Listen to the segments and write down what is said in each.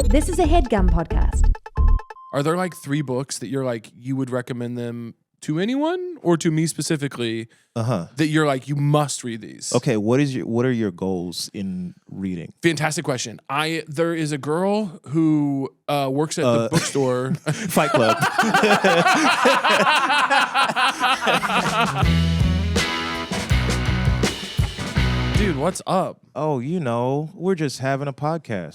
This is a Headgum podcast. Are there like 3 books that you're like, you would recommend them to anyone or to me specifically that you're like, you must read these? Okay, what are your goals in reading? Fantastic question. There is a girl who works at the bookstore. Fight Club. Dude, what's up? Oh, we're just having a podcast.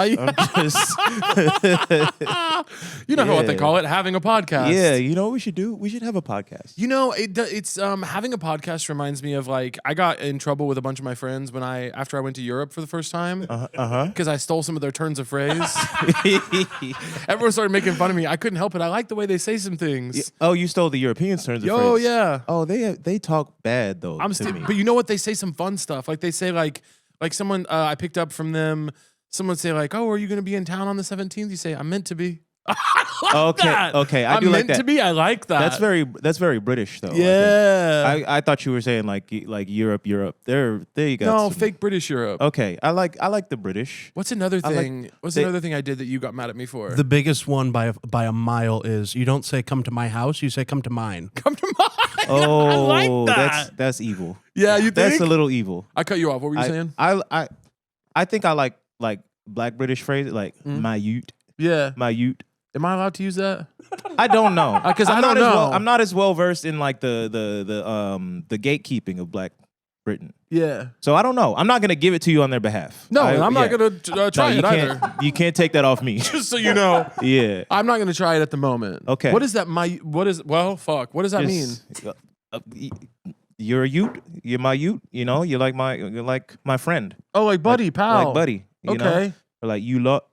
You know what they call it, having a podcast. Yeah, you know what we should do? We should have a podcast. It's having a podcast reminds me of like, I got in trouble with a bunch of my friends after I went to Europe for the first time. Because I stole some of their turns of phrase. Everyone started making fun of me. I couldn't help it. I like the way they say some things. Oh, you stole the Europeans' turns of phrase. Oh, yeah. Oh, they talk bad though. But you know what? They say some fun stuff. Like they say like someone I picked up from them. Someone say like, "Oh, are you going to be in town on the 17th?" You say, "I'm meant to be." Okay. I do I'm like meant that. to be. I like that. That's very British though. Yeah. I thought you were saying like Europe. There you go. No, fake British Europe. Okay, I like the British. What's another thing? What's another thing I did that you got mad at me for? The biggest one by a mile is you don't say "come to my house," you say "come to mine." Come to mine. Oh, I like that. That's evil. Yeah, you think? That's a little evil. I cut you off. What were you saying? I think I like Black British phrases like my ute. Yeah. My ute. Am I allowed to use that? I don't know. Because I don't know. I'm not as well versed in like the gatekeeping of Black Britain. Yeah. So I don't know. I'm not gonna give it to you on their behalf. No, I'm not gonna try it either. You can't take that off me. Just so you know. Yeah. I'm not gonna try it at the moment. Okay. What is that? What does that mean? You're a ute. You're my ute. You're like my friend. Oh, like buddy, pal. Like buddy. Okay. Or like you lot.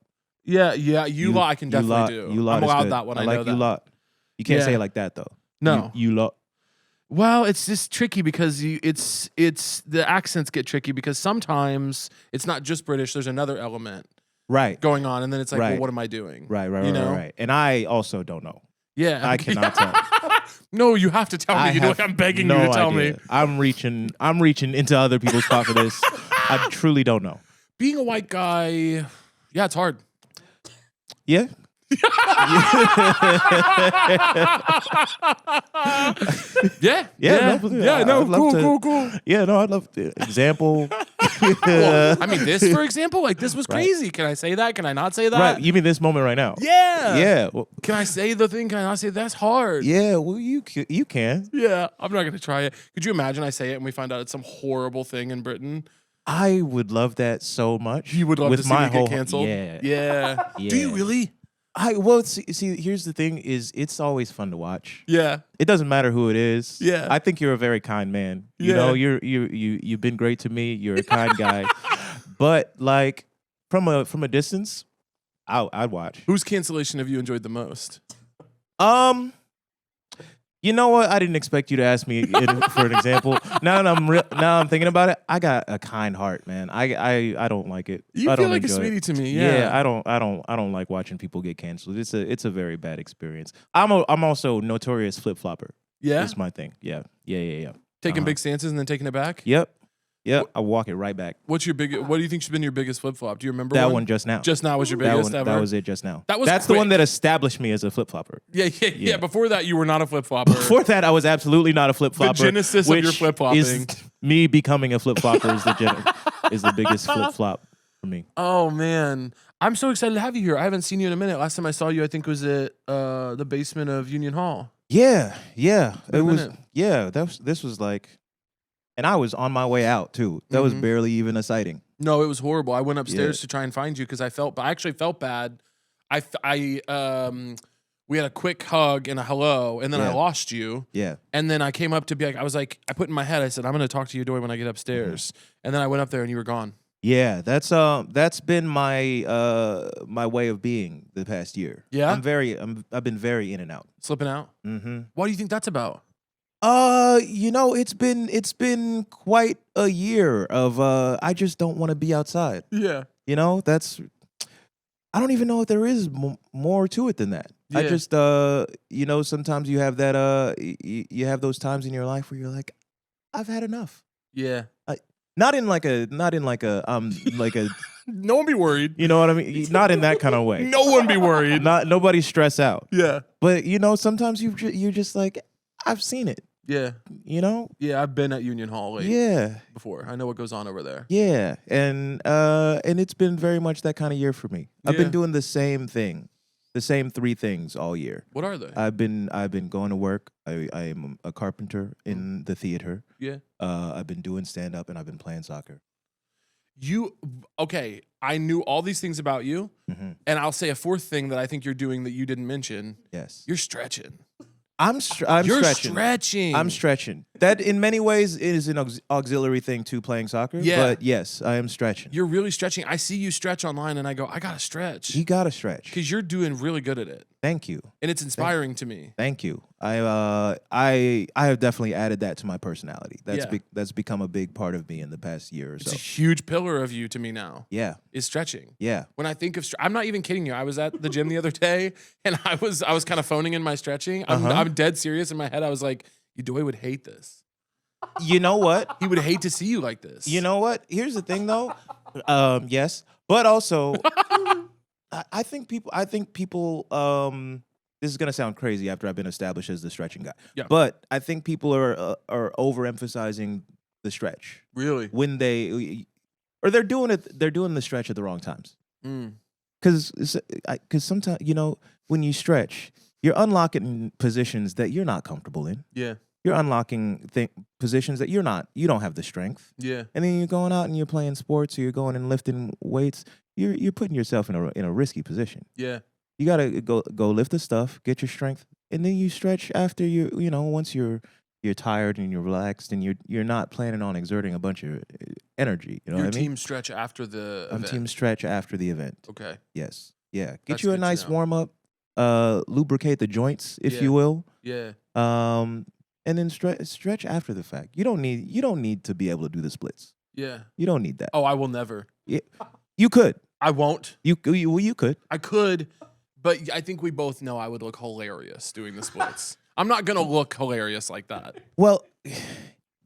Yeah, you lot I can definitely do. You lot I'm allowed good. that one. I I like know that. you lot. You can't say it like that though. No. You lot. Well, it's just tricky because it's the accents get tricky because sometimes it's not just British. There's another element going on, and then it's like, well, what am I doing? Right. And I also don't know. Yeah, I cannot tell. No, you have to tell me. I'm begging you to tell me. I'm reaching into other people's confidence. I truly don't know. Being a white guy, yeah, it's hard. Yeah. Cool. Yeah, no, I'd love the example. Well, I mean, this, for example, like this was crazy. Can I say that? Can I not say that? Right. You mean this moment right now? Yeah. Yeah. Well, can I say the thing? Can I not say it? That's hard. Yeah. Well, you can. Yeah. I'm not gonna try it. Could you imagine I say it and we find out it's some horrible thing in Britain? I would love that so much. You would love to see me get canceled? Yeah. Do you really? See, here's the thing: is it's always fun to watch. Yeah. It doesn't matter who it is. Yeah. I think you're a very kind man. Yeah. You've been great to me. You're a kind guy. But like from a distance, I'd watch. Whose cancellation have you enjoyed the most? You know what? I didn't expect you to ask me for an example. Now I'm thinking about it. I got a kind heart, man. I don't like it. You I feel don't like a enjoy sweetie it. to me. Yeah. I don't like watching people get canceled. It's a very bad experience. I'm also notorious flip flopper. Yeah. That's my thing. Yeah. Taking big stances and then taking it back. Yep. I walk it right back. What do you think's been your biggest flip flop? Do you remember that one just now? Just now was your biggest ever. That was it just now. That's the one that established me as a flip flopper. Yeah. Before that, you were not a flip flopper. Before that, I was absolutely not a flip flopper. The genesis of your flip flopping. Me becoming a flip flopper is the biggest flip flop for me. Oh man, I'm so excited to have you here. I haven't seen you in a minute. Last time I saw you, I think was at the basement of Union Hall. Yeah. It was. Yeah, this was like. And I was on my way out too. That was barely even a sighting. No, it was horrible. I went upstairs to try and find you because I actually felt bad. We had a quick hug and a hello, and then I lost you. Yeah. And then I came up to be like, I put in my head, I said, I'm going to talk to Yedoye when I get upstairs. And then I went up there and you were gone. Yeah, that's been my my way of being the past year. Yeah. I've been very in and out. Slipping out? Mm-hmm. What do you think that's about? It's been quite a year of I just don't want to be outside. Yeah. I don't even know if there is more to it than that. Yeah. I just sometimes you have that you have those times in your life where you're like, I've had enough. Yeah. Not in like a like a No one be worried. you know what I mean? Not in that kind of way. No one be worried. Nobody stress out. Yeah. But sometimes you're just like, I've seen it. Yeah. Yeah, I've been at Union Hall before. I know what goes on over there. Yeah. And it's been very much that kind of year for me. I've been doing the same thing. The same 3 things all year. What are they? I've been going to work. I am a carpenter in the theater. Yeah. I've been doing stand-up and I've been playing soccer. Okay, I knew all these things about you, and I'll say a 4th thing that I think you're doing that you didn't mention. Yes. You're stretching. I'm You're stretching. I'm stretching. That in many ways is an auxiliary thing to playing soccer. Yeah. But yes, I am stretching. You're really stretching. I see you stretch online, and I go, I gotta stretch. You gotta stretch. Because you're doing really good at it. Thank you. And it's inspiring to me. Thank you. I have definitely added that to my personality. That's become a big part of me in the past year or so. It's a huge pillar of you to me now. Yeah. Is stretching. Yeah. When I think of I'm not even kidding you. I was at the gym the other day and I was kind of phoning in my stretching. I'm dead serious in my head. I was like, Yedoye would hate this. You know what? He would hate to see you like this. You know what? Here's the thing though. Yes. But also I think people this is gonna sound crazy after I've been established as the stretching guy. Yeah. But I think people are overemphasizing the stretch. Really? When they're doing the stretch at the wrong times. Because sometimes when you stretch, you're unlocking positions that you're not comfortable in. Yeah. You're unlocking positions that you don't have the strength. Yeah. And then you're going out and you're playing sports or you're going and lifting weights. You're putting yourself in a risky position. Yeah. You gotta go lift the stuff, get your strength, and then you stretch after once you're tired and you're relaxed and you're not planning on exerting a bunch of energy. You know what I mean? Team stretch after the event. Team stretch after the event. Okay. Yes. Yeah. Get That's you a good to nice know. warm up, lubricate the joints, if you will. Yeah. And then stretch after the fact. You don't need to be able to do the splits. Yeah. You don't need that. Oh, I will never. Yeah. You could. I won't. You could. I could, but I think we both know I would look hilarious doing the splits. I'm not gonna look hilarious like that. Well,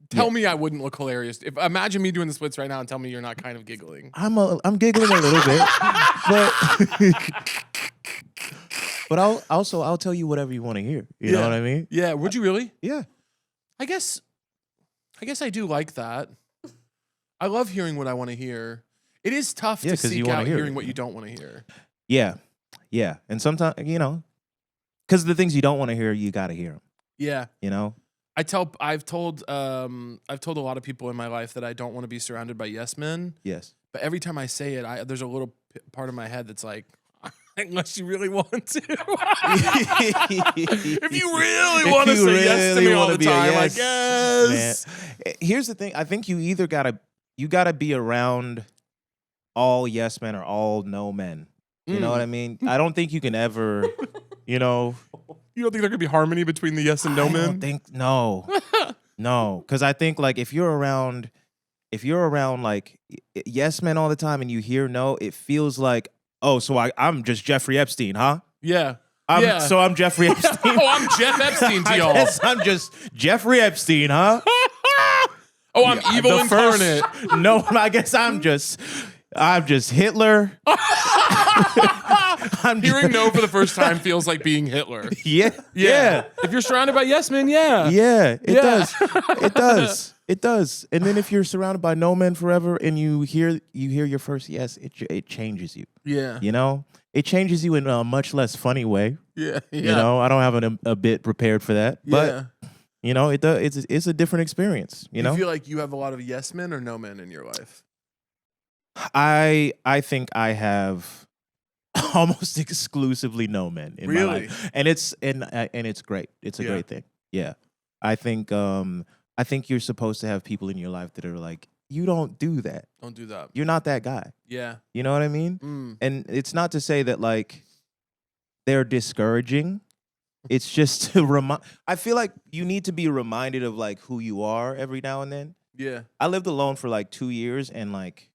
tell me I wouldn't look hilarious. Imagine me doing the splits right now and tell me you're not kind of giggling. I'm giggling a little bit, but I'll tell you whatever you want to hear. You know what I mean? Yeah. Would you really? Yeah. I guess I do like that. I love hearing what I want to hear. It is tough to seek out hearing what you don't want to hear. Yeah. Yeah. And sometimes, because the things you don't want to hear, you got to hear them. Yeah. I've told a lot of people in my life that I don't want to be surrounded by yes men. Yes. But every time I say it, there's a little part of my head that's like, unless you really want to. If you really want to say yes to me all the time, like yes. Man. Here's the thing. I think you either gotta be around all yes men or all no men. You know what I mean? I don't think you can ever, You don't think there could be harmony between the yes and no men? I don't think no. Because I think like if you're around like yes men all the time and you hear no, it feels like, oh, so I'm just Jeffrey Epstein, huh? Yeah. So I'm Jeffrey Epstein. Oh, I'm Jeff Epstein to y'all. I guess I'm just Jeffrey Epstein, huh? Oh, I'm evil incarnate. No, I guess I'm just Hitler. Hearing no for the first time feels like being Hitler. Yeah. If you're surrounded by yes men, yeah. Yeah, it does. It does. It does. And then if you're surrounded by no men forever and you hear your first yes, it changes you. Yeah. It changes you in a much less funny way. Yeah. I don't have a bit prepared for that. But it does. It's a different experience. You feel like you have a lot of yes men or no men in your life? I think I have almost exclusively no men in my life, and it's great. It's a great thing. Yeah, I think you're supposed to have people in your life that are like, you don't do that. Don't do that. You're not that guy. Yeah. You know what I mean? And it's not to say that like they're discouraging. It's just to remind. I feel like you need to be reminded of like who you are every now and then. Yeah. I lived alone for like 2 years, and like,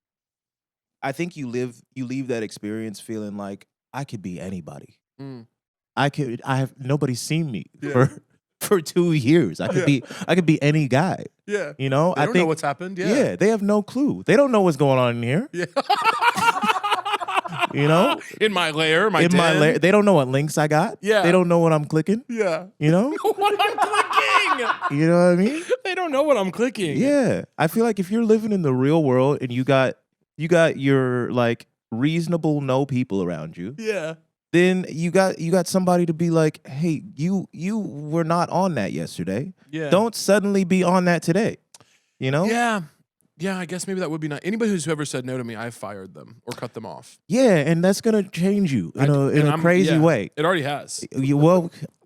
I think you leave that experience feeling like I could be anybody. I have nobody's seen me for 2 years. I could be any guy. Yeah. You know, They don't know what's happened. Yeah. Yeah, they have no clue. They don't know what's going on in here. Yeah. You know, in my lair, my lair, they don't know what links I got. Yeah. They don't know what I'm clicking. Yeah. You know what I'm clicking. You know what I mean? They don't know what I'm clicking. Yeah. I feel like if you're living in the real world and you got your like reasonable people around you. Yeah. Then you got somebody to be like, hey, you were not on that yesterday. Yeah. Don't suddenly be on that today. You know? Yeah. Yeah, I guess maybe that would be nice. Anybody who's ever said no to me, I've fired them or cut them off. Yeah, and that's gonna change you in a crazy way. It already has.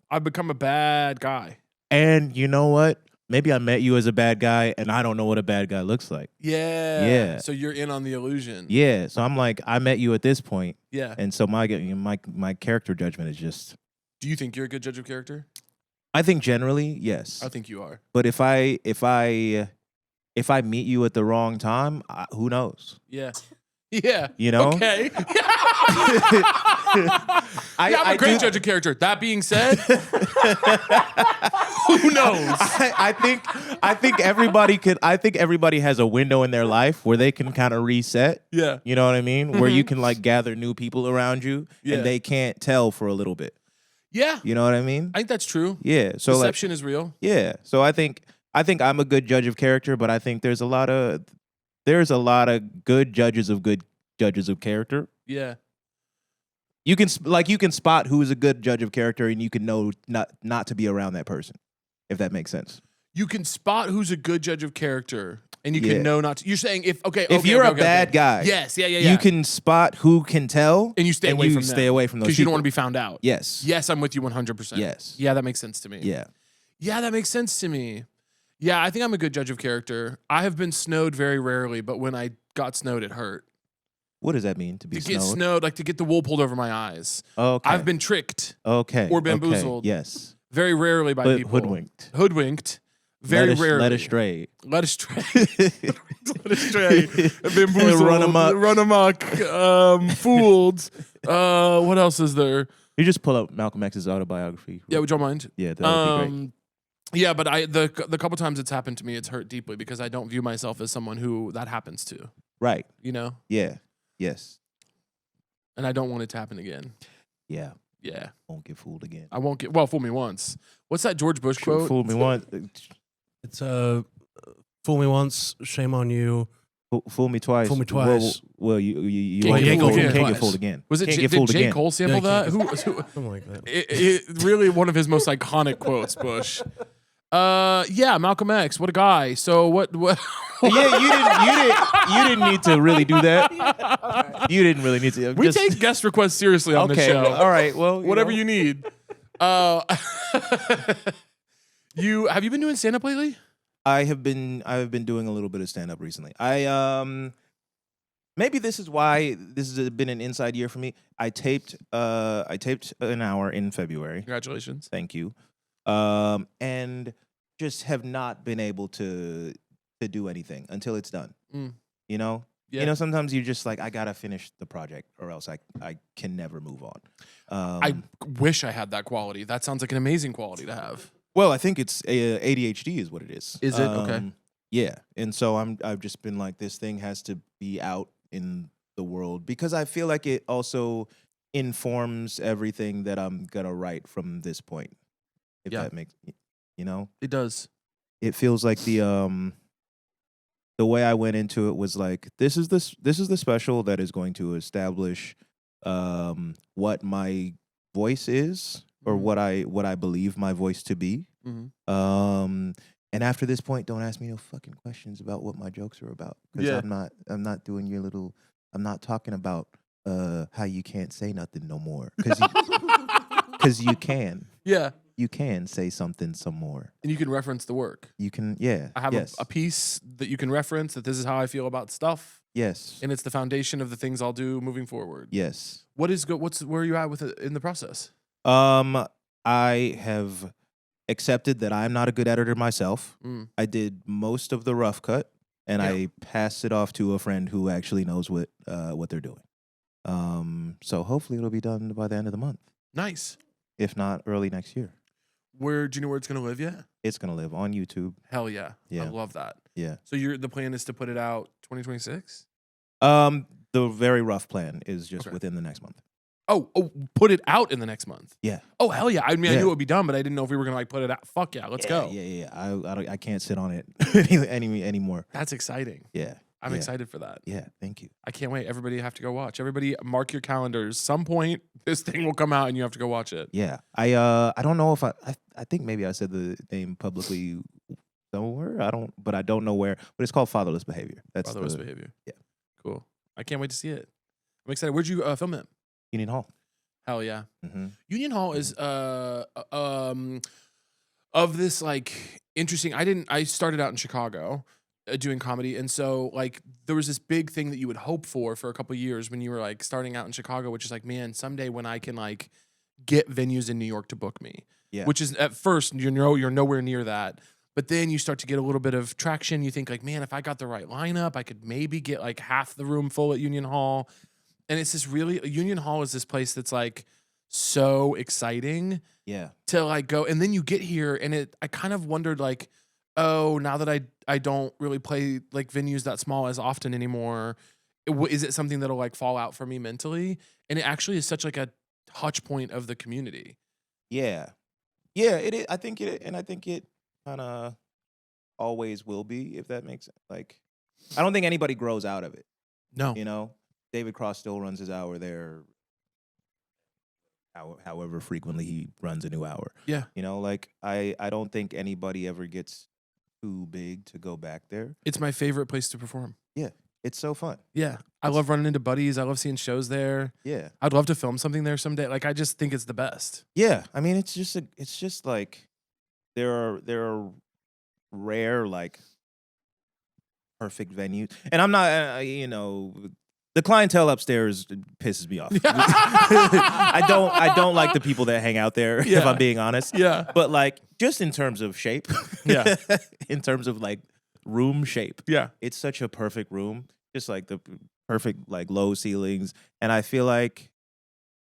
I've become a bad guy. And you know what? Maybe I met you as a bad guy, and I don't know what a bad guy looks like. Yeah. Yeah. So you're in on the illusion. Yeah. So I'm like, I met you at this point. Yeah. And so my character judgment is just. Do you think you're a good judge of character? I think generally, yes. I think you are. But if I meet you at the wrong time, who knows? Yeah. Yeah. You know? Okay. I'm a great judge of character. That being said, who knows? I think everybody has a window in their life where they can kind of reset. Yeah. You know what I mean? Where you can like gather new people around you and they can't tell for a little bit. Yeah. You know what I mean? I think that's true. Yeah. So deception is real. Yeah. So I think I'm a good judge of character, but I think there's a lot of good judges of character. Yeah. You can spot who is a good judge of character, and you can know not to be around that person, if that makes sense. You can spot who's a good judge of character, and you can know not to. You're saying if you're a bad guy, yes, yeah, you can spot who can tell, and you stay away from them. Stay away from those because you don't want to be found out. Yes, yes, I'm with you 100%. Yes, yeah, that makes sense to me. Yeah, that makes sense to me. Yeah, I think I'm a good judge of character. I have been snowed very rarely, but when I got snowed, it hurt. What does that mean to be snowed? To get snowed, like to get the wool pulled over my eyes. Okay. I've been tricked. Okay. Or bamboozled. Okay. Yes. Very rarely by people. Hoodwinked. Very rarely. Led astray. Led astray. Led astray. Bamboozled. Run amok. Fooled. What else is there? You just pull up Malcolm X's autobiography. Yeah, would y'all mind? Yeah, that would be great. Yeah, but the couple times it's happened to me, it's hurt deeply because I don't view myself as someone who that happens to. Right. You know? Yeah. Yes. And I don't want it to happen again. Yeah. Yeah. Won't get fooled again. I won't get, fool me once. What's that George Bush quote? Fool me once. It's fool me once, shame on you. Fool me twice. Fool me twice. Well, you can't get fooled again. Was it did J. Cole sample that? Something like that. It really one of his most iconic quotes, Bush. Yeah, Malcolm X. What a guy. So what? Yeah, you didn't need to really do that. You didn't really need to. We take guest requests seriously on the show. All right. Well, whatever you need. Have you been doing stand up lately? I've been doing a little bit of stand up recently. Maybe this is why this has been an inside year for me. I taped an hour in February. Congratulations. Thank you. And just have not been able to do anything until it's done. You know? Yeah. You know, sometimes you're just like, I gotta finish the project or else I can never move on. I wish I had that quality. That sounds like an amazing quality to have. Well, I think it's ADHD is what it is. Is it? Okay. Yeah. And so I've just been like, this thing has to be out in the world because I feel like it also informs everything that I'm gonna write from this point. If that makes, you know? It does. It feels like the way I went into it was like, this is the special that is going to establish what my voice is or what I believe my voice to be. Mm-hmm. And after this point, don't ask me no fucking questions about what my jokes are about because I'm not doing your little. I'm not talking about how you can't say nothing no more because you can. Yeah. You can say something some more. And you can reference the work. You can, yeah. I have a piece that you can reference that this is how I feel about stuff. Yes. And it's the foundation of the things I'll do moving forward. Yes. Where are you at with it in the process? I have accepted that I'm not a good editor myself. I did most of the rough cut and I passed it off to a friend who actually knows what they're doing. So hopefully it'll be done by the end of the month. Nice. If not early next year. Do you know where it's gonna live yet? It's gonna live on YouTube. Hell yeah. Yeah. I love that. Yeah. So the plan is to put it out 2026? The very rough plan is just within the next month. Oh, put it out in the next month. Yeah. Oh, hell yeah. I mean, I Yeah. knew it would be done, but I didn't know if we were going to like put it out. Fuck yeah, let's go. Yeah. I can't sit on it anymore. That's exciting. Yeah. I'm excited for that. Yeah. Thank you. I can't wait. Everybody have to go watch. Everybody mark your calendars. Some point this thing will come out and you have to go watch it. Yeah. I don't know if I think maybe I said the name publicly somewhere. But I don't know where. But it's called Fatherless Behavior. That's Fatherless Behavior. Yeah. Cool. I can't wait to see it. I'm excited. Where'd you film it? Union Hall. Hell yeah. Mm-hmm. Union Hall is of this like interesting. I started out in Chicago doing comedy, and so like there was this big thing that you would hope for a couple of years when you were like starting out in Chicago, which is like, man, someday when I can like get venues in New York to book me. Yeah. Which is at first you're nowhere near that. But then you start to get a little bit of traction. You think like, man, if I got the right lineup, I could maybe get like half the room full at Union Hall. And it's this Union Hall is this place that's like so exciting to like go. And then you get here and I kind of wondered like, oh, now that I don't really play like venues that small as often anymore, is it something that'll like fall out for me mentally? And it actually is such like a touch point of the community. Yeah. Yeah, it is. I think it kind of always will be, if that makes sense. Like, I don't think anybody grows out of it. No. You know? David Cross still runs his hour there however frequently he runs a new hour. Yeah. You know, like, I don't think anybody ever gets too big to go back there. It's my favorite place to perform. Yeah. It's so fun. Yeah. I love running into buddies. I love seeing shows there. Yeah. I'd love to film something there someday. Like, I just think it's the best. Yeah. I mean, it's just like there are rare, like, perfect venues. And I'm not, the clientele upstairs pisses me off. I don't like the people that hang out there, if I'm being honest. Yeah. But like, just in terms of shape, Yeah. in terms of like room shape, Yeah. it's such a perfect room. Just like the perfect like low ceilings, and I feel like,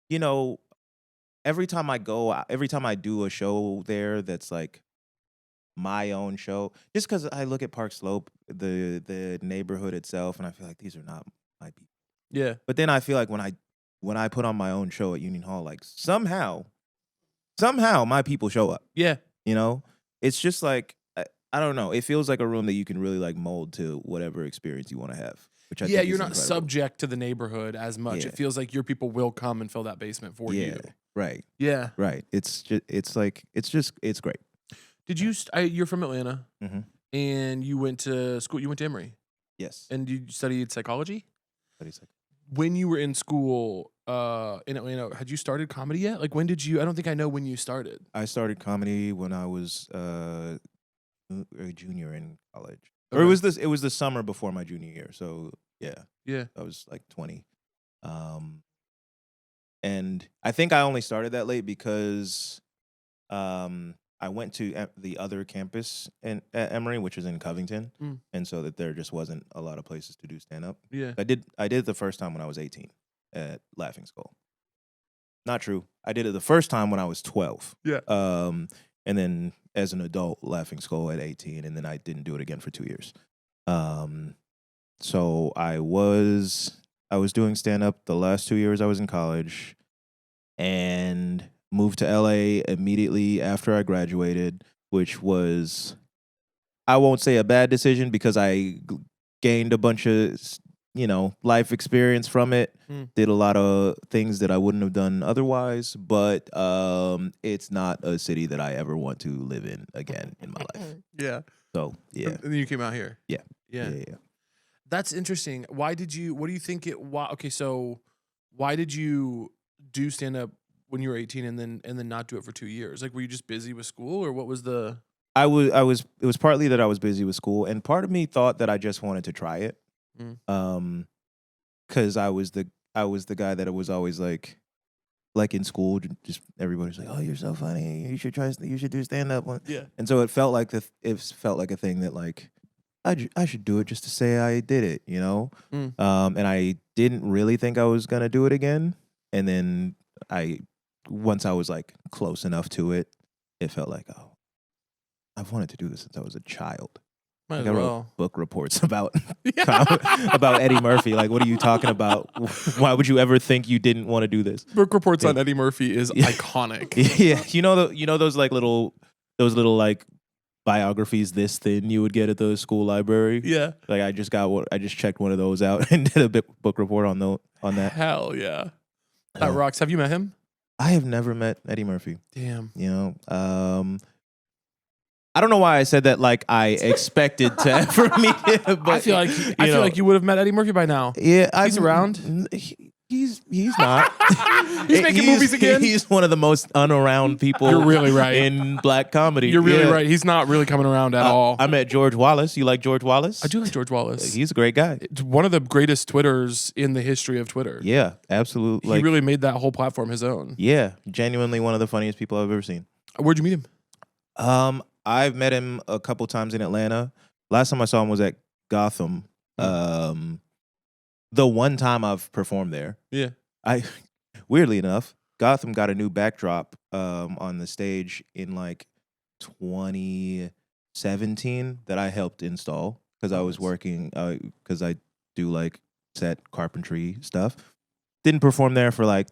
every time I do a show there that's like my own show, just because I look at Park Slope, the neighborhood itself, and I feel like these are not my people. Yeah. But then I feel like when I put on my own show at Union Hall, like somehow my people show up. Yeah. It's just like, I don't know. It feels like a room that you can really like mold to whatever experience you want to have. Which I think you're is not incredible. subject to the neighborhood as much. Yeah. It feels like your people will come and fill that basement for you. Right. Yeah. Right. It's great. Did you? You're from Atlanta, Mm-hmm. and you went to school. You went to Emory, Yes. and you studied psychology. What is it? When you were in school in Atlanta, had you started comedy yet? Like, when did you? I don't think I know when you started. I started comedy when I was a junior in college. Okay. Or it was the summer before my junior year. So yeah, I was like 20. And I think I only started that late because I went to the other campus at Emory, which is in Covington, and so that there just wasn't a lot of places to do stand up. Yeah. I did the first time when I was 18 at Laughing Skull. Not true. I did it the first time when I was 12. Yeah. And then as an adult, Laughing Skull at 18, and then I didn't do it again for 2 years. So I was doing stand up the last 2 years I was in college, and moved to LA immediately after I graduated, which was, I won't say a bad decision because I gained a bunch of life experience from it. Did a lot of things that I wouldn't have done otherwise, but it's not a city that I ever want to live in again in my life. Yeah. So yeah. And then you came out here. Yeah. Yeah. That's interesting. What do you think okay, so why did you do stand up when you were 18 and then not do it for 2 years? Like, were you just busy with school, or what was the? It was partly that I was busy with school, and part of me thought that I just wanted to try it. Cause I was the guy that was always like in school, just everybody's like, "Oh, you're so funny. You should do stand up." Yeah. And so it felt like a thing that like I should do it just to say I did it, And I didn't really think I was gonna do it again. And then once I was like close enough to it, it felt like, oh, I've wanted to do this since I was a child. Might Like as I wrote well. book reports about about Eddie Murphy. Like, what are you talking about? Why would you ever think you didn't want to do this? Book reports on Eddie Murphy is iconic. Yeah, you know those like little like biographies this thin you would get at the school library. Yeah. Like I just checked one of those out and did a book report on that. Hell yeah. That rocks. Have you met him? I have never met Eddie Murphy. Damn. You know, I don't know why I said that like I expected to ever meet him, but I feel like you would have met Eddie Murphy by now. Yeah, he's around. He's not. He's making movies again. He's one of the most unaround people. You're really right. In black comedy. You're really right. He's not really coming around at all. I met George Wallace. You like George Wallace? I do like George Wallace. He's a great guy. It's one of the greatest Twitters in the history of Twitter. Yeah, absolutely. He really made that whole platform his own. Yeah, genuinely one of the funniest people I've ever seen. Where'd you meet him? I've met him a couple times in Atlanta. Last time I saw him was at Gotham. The one time I've performed there. Yeah. Weirdly enough, Gotham got a new backdrop on the stage in like 2017 that I helped install because I was working because I do like set carpentry stuff. Didn't perform there for like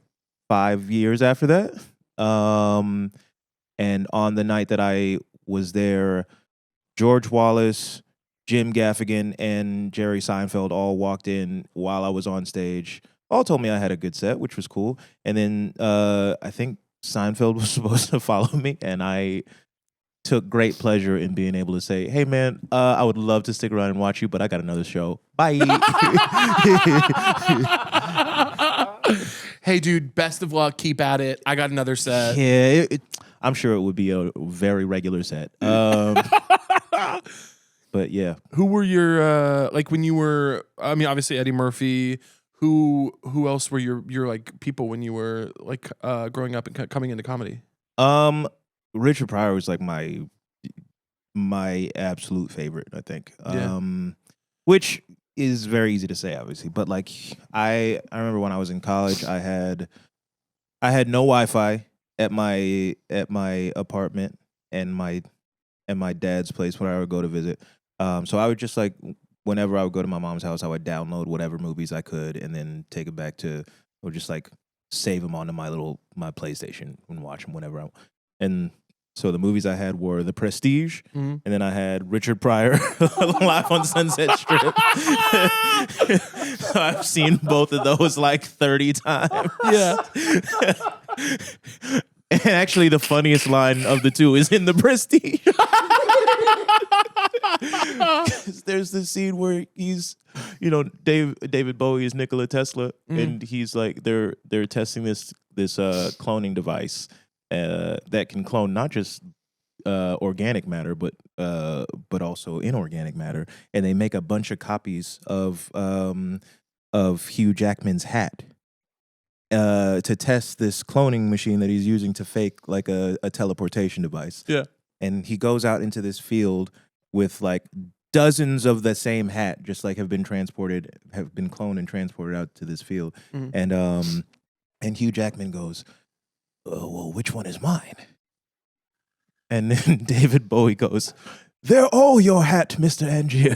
5 years after that. And on the night that I was there, George Wallace, Jim Gaffigan, and Jerry Seinfeld all walked in while I was on stage. All told me I had a good set, which was cool. And then I think Seinfeld was supposed to follow me, and I took great pleasure in being able to say, hey, man, I would love to stick around and watch you, but I got another show. Bye. Hey, dude, best of luck. Keep at it. I got another set. Yeah, I'm sure it would be a very regular set. But yeah. Who were your, like when you were, I mean, obviously Eddie Murphy. Who else were your like people when you were like growing up and coming into comedy? Richard Pryor was like my absolute favorite, I think. Yeah. Which is very easy to say, obviously, but like I remember when I was in college, I had no Wi-Fi at my apartment and my dad's place when I would go to visit. So I would just like whenever I would go to my mom's house, I would download whatever movies I could and then take it back to, or just like save them onto my PlayStation and watch them whenever and so the movies I had were The Prestige, and then I had Richard Pryor live on Sunset Strip. I've seen both of those like 30 times. Yeah. And actually, the funniest line of the two is in The Prestige. There's this scene where he's, David Bowie is Nikola Tesla, and he's like they're testing this cloning device that can clone not just organic matter, but also inorganic matter, and they make a bunch of copies of Hugh Jackman's hat to test this cloning machine that he's using to fake like a teleportation device. Yeah, and he goes out into this field with like dozens of the same hat, just like have been cloned and transported out to this field, and Hugh Jackman goes, oh, well, which one is mine? And then David Bowie goes, they're all your hat, Mr. Angier.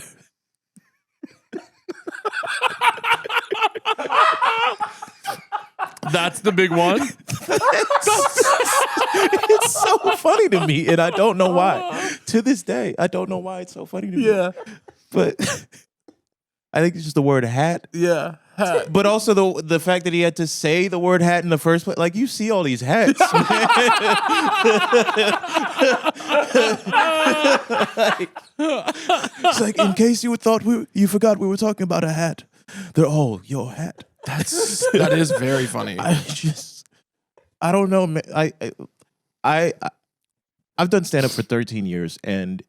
That's the big one. It's so funny to me, and I don't know why. To this day, I don't know why it's so funny to me. Yeah. But I think it's just the word hat. Yeah. Hat. But also the fact that he had to say the word hat in the first place. Like, you see all these hats. It's like, in case you thought you forgot we were talking about a hat, they're all your hat. That is very funny. I don't know, man. I've done stand-up for 13 years, and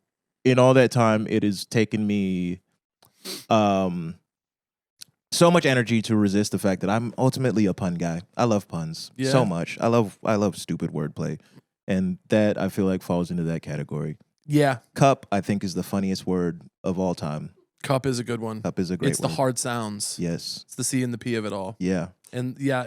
in all that time, it has taken me so much energy to resist the fact that I'm ultimately a pun guy. I love puns so much. I love stupid wordplay, and that I feel like falls into that category. Yeah. Cup, I think, is the funniest word of all time. Cup is a good one. Cup is a great It's word. the hard sounds. Yes. It's the C and the P of it all. Yeah. And yeah.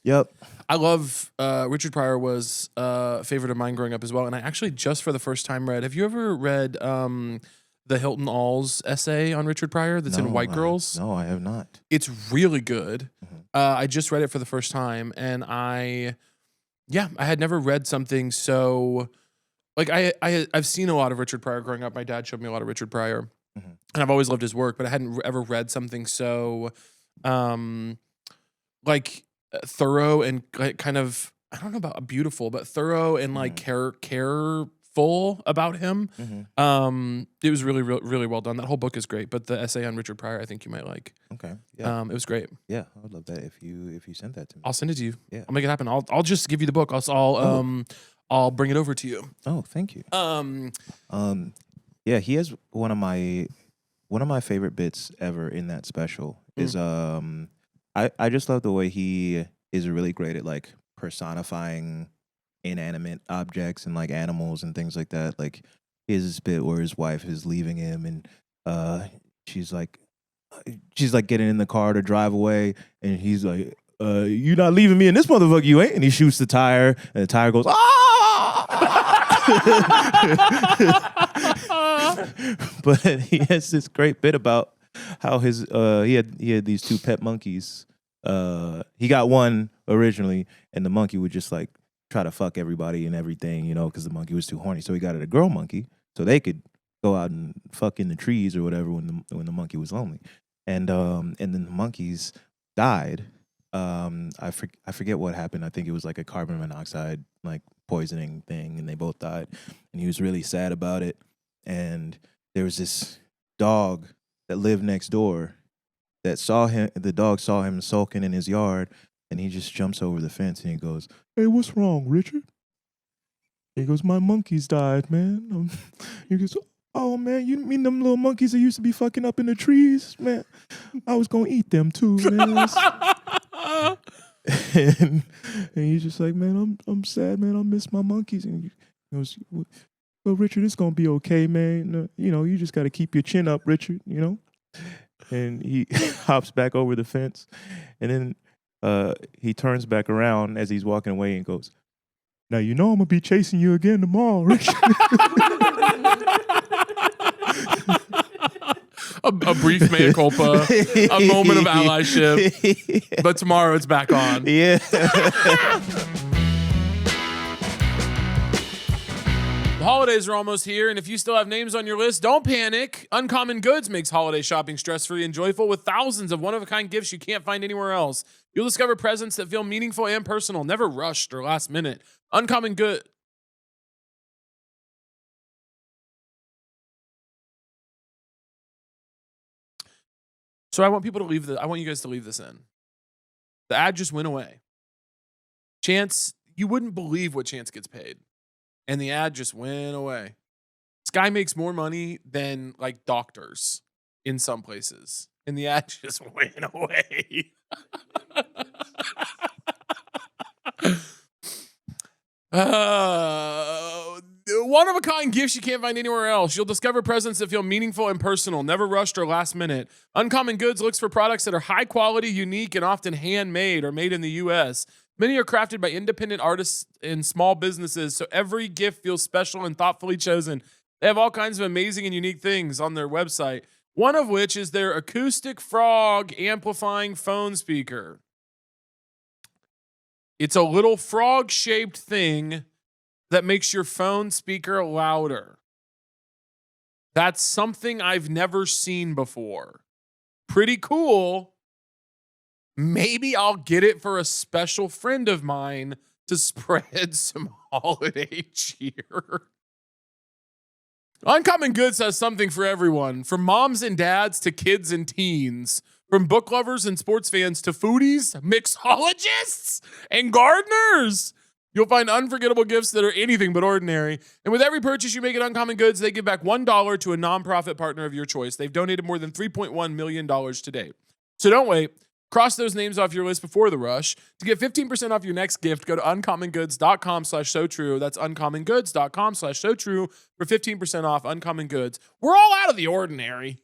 Yep. I love Richard Pryor was a favorite of mine growing up as well. And I actually just for the first time read. Have you ever read the Hilton Alls essay on Richard Pryor that's in White Girls? No, I have not. It's really good. I just read it for the first time, and I had never read something so like I've seen a lot of Richard Pryor growing up. My dad showed me a lot of Richard Pryor, and I've always loved his work, but I hadn't ever read something so like thorough and kind of, I don't know about beautiful, but thorough and like careful about him. It was really, really well done. That whole book is great, but the essay on Richard Pryor, I think you might like. Okay. Yeah. It was great. Yeah, I would love that if you sent that to me. I'll send it to you. Yeah. I'll make it happen. I'll just give you the book. I'll bring it over to you. Oh, thank you. Yeah, he has one of my favorite bits ever in that special is I just love the way he is really great at like personifying inanimate objects and like animals and things like that. Like his bit where his wife is leaving him and she's like getting in the car to drive away and he's like, you not leaving me in this motherfucker, you ain't. And he shoots the tire and the tire goes, But he has this great bit about how his he had these two pet monkeys. He got one originally, and the monkey would just like try to fuck everybody and everything, you know, because the monkey was too horny. So he got a girl monkey, so they could go out and fuck in the trees or whatever when the monkey was lonely. And then the monkeys died. I forget what happened. I think it was like a carbon monoxide like poisoning thing, and they both died. And he was really sad about it. And there was this dog that lived next door that saw him. The dog saw him sulking in his yard, and he just jumps over the fence and he goes, "Hey, what's wrong, Richard?" He goes, "My monkeys died, man." He goes, "Oh man, you mean them little monkeys that used to be fucking up in the trees, man? I was gonna eat them too, man." and he's just like, "Man, I'm sad, man. I miss my monkeys." And he goes, "Well, Richard, it's gonna be okay, man. You know, you just gotta keep your chin up, Richard. You know." And he hops back over the fence, and then he turns back around as he's walking away and goes, "Now you know I'm gonna be chasing you again tomorrow, Richard." a brief mea culpa, a moment of allyship, but tomorrow it's back on. Yeah. The holidays are almost here, and if you still have names on your list, don't panic. Uncommon Goods makes holiday shopping stress-free and joyful with thousands of one-of-a-kind gifts you can't find anywhere else. You'll discover presents that feel meaningful and personal, never rushed or last minute. Uncommon Good. So I want you guys to leave this in. The ad just went away. Chance, you wouldn't believe what Chance gets paid. And the ad just went away. This guy makes more money than like doctors in some places. And the ad just went away. One-of-a-kind gifts you can't find anywhere else. You'll discover presents that feel meaningful and personal, never rushed or last minute. Uncommon Goods looks for products that are high quality, unique, and often handmade or made in the U.S. Many are crafted by independent artists and small businesses, so every gift feels special and thoughtfully chosen. They have all kinds of amazing and unique things on their website, one of which is their acoustic frog amplifying phone speaker. It's a little frog-shaped thing that makes your phone speaker louder. That's something I've never seen before. Pretty cool. Maybe I'll get it for a special friend of mine to spread some holiday cheer. Uncommon Goods has something for everyone, from moms and dads to kids and teens, from book lovers and sports fans to foodies, mixologists, and gardeners. You'll find unforgettable gifts that are anything but ordinary. And with every purchase you make at Uncommon Goods, they give back $1 to a nonprofit partner of your choice. They've donated more than $3.1 million to date. So don't wait. Cross those names off your list before the rush. To get 15% off your next gift, go to uncommongoods.com/so-true. That's uncommongoods.com/so-true for 15% off Uncommon Goods. We're all out of the ordinary.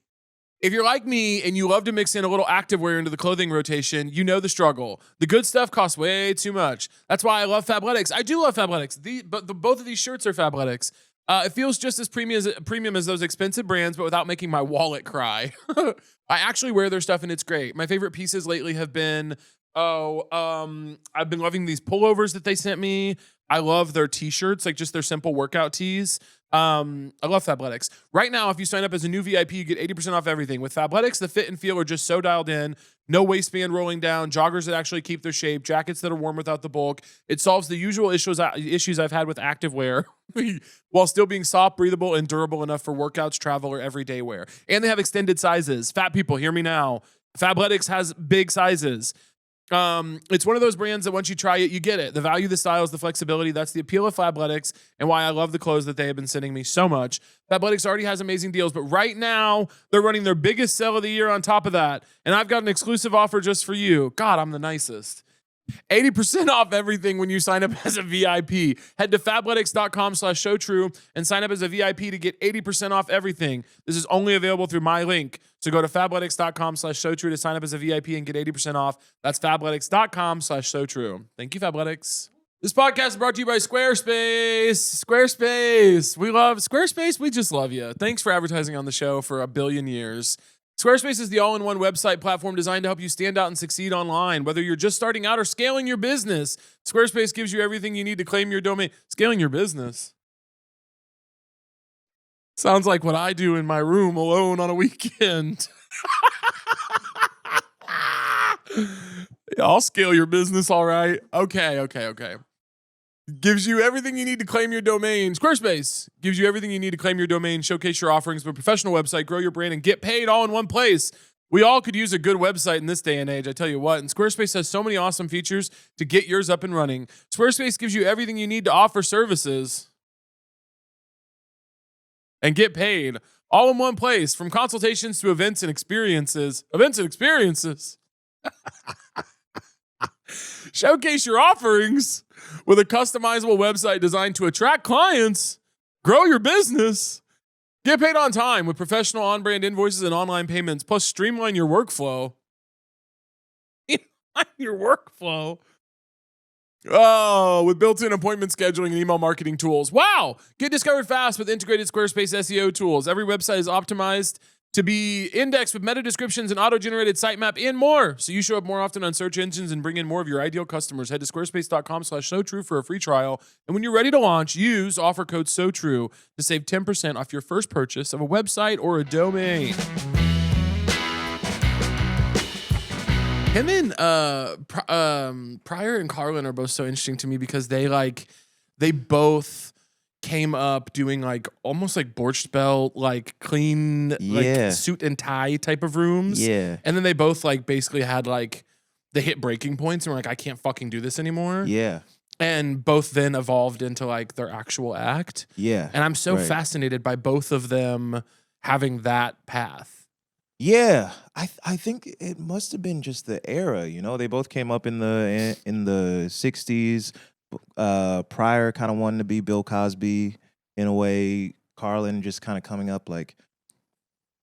If you're like me and you love to mix in a little activewear into the clothing rotation, you know the struggle. The good stuff costs way too much. That's why I love Fabletics. I do love Fabletics. Both of these shirts are Fabletics. It feels just as premium as those expensive brands, but without making my wallet cry. I actually wear their stuff and it's great. My favorite pieces lately have been, I've been loving these pullovers that they sent me. I love their t-shirts, like just their simple workout tees. I love Fabletics. Right now, if you sign up as a new VIP, you get 80% off everything. With Fabletics, the fit and feel are just so dialed in. No waistband rolling down, joggers that actually keep their shape, jackets that are warm without the bulk. It solves the usual issues I've had with activewear while still being soft, breathable, and durable enough for workouts, travel, or everyday wear. And they have extended sizes. Fat people, hear me now. Fabletics has big sizes. It's one of those brands that once you try it, you get it. The value, the styles, the flexibility, that's the appeal of Fabletics and why I love the clothes that they have been sending me so much. Fabletics already has amazing deals, but right now they're running their biggest sale of the year on top of that. And I've got an exclusive offer just for you. God, I'm the nicest. 80% off everything when you sign up as a VIP. Head to fabletics.com/showtrue and sign up as a VIP to get 80% off everything. This is only available through my link. So go to fabletics.com/showtrue to sign up as a VIP and get 80% off. That's fabletics.com/showtrue. Thank you, Fabletics. This podcast is brought to you by Squarespace. Squarespace. We love Squarespace. We just love you. Thanks for advertising on the show for 1 billion years. Squarespace is the all-in-one website platform designed to help you stand out and succeed online. Whether you're just starting out or scaling your business, Squarespace gives you everything you need to claim your domain. Scaling your business. Sounds like what I do in my room alone on a weekend. I'll scale your business, all right. Okay. Gives you everything you need to claim your domain. Squarespace gives you everything you need to claim your domain, showcase your offerings with a professional website, grow your brand, and get paid all in one place. We all could use a good website in this day and age, I tell you what. And Squarespace has so many awesome features to get yours up and running. Squarespace gives you everything you need to offer services and get paid all in one place, from consultations to events and experiences. Showcase your offerings with a customizable website designed to attract clients, grow your business, get paid on time with professional on-brand invoices and online payments, plus streamline your workflow. Oh, with built-in appointment scheduling and email marketing tools. Wow! Get discovered fast with integrated Squarespace SEO tools. Every website is optimized to be indexed with meta descriptions and auto-generated sitemap and more, so you show up more often on search engines and bring in more of your ideal customers. Head to squarespace.com/SoTrue for a free trial, and when you're ready to launch, use offer code SoTrue to save 10% off your first purchase of a website or a domain. Him and Pryor and Carlin are both so interesting to me because they both came up doing like almost like Borscht Belt, like clean, like suit and tie type of rooms. Yeah. And then they both like basically had like they hit breaking points and were like, I can't fucking do this anymore. Yeah. And both then evolved into like their actual act. Yeah. And I'm so fascinated by both of them having that path. Yeah, I think it must have been just the era, you know. They both came up in the 60s. Pryor kind of wanted to be Bill Cosby in a way. Carlin just kind of coming up, like,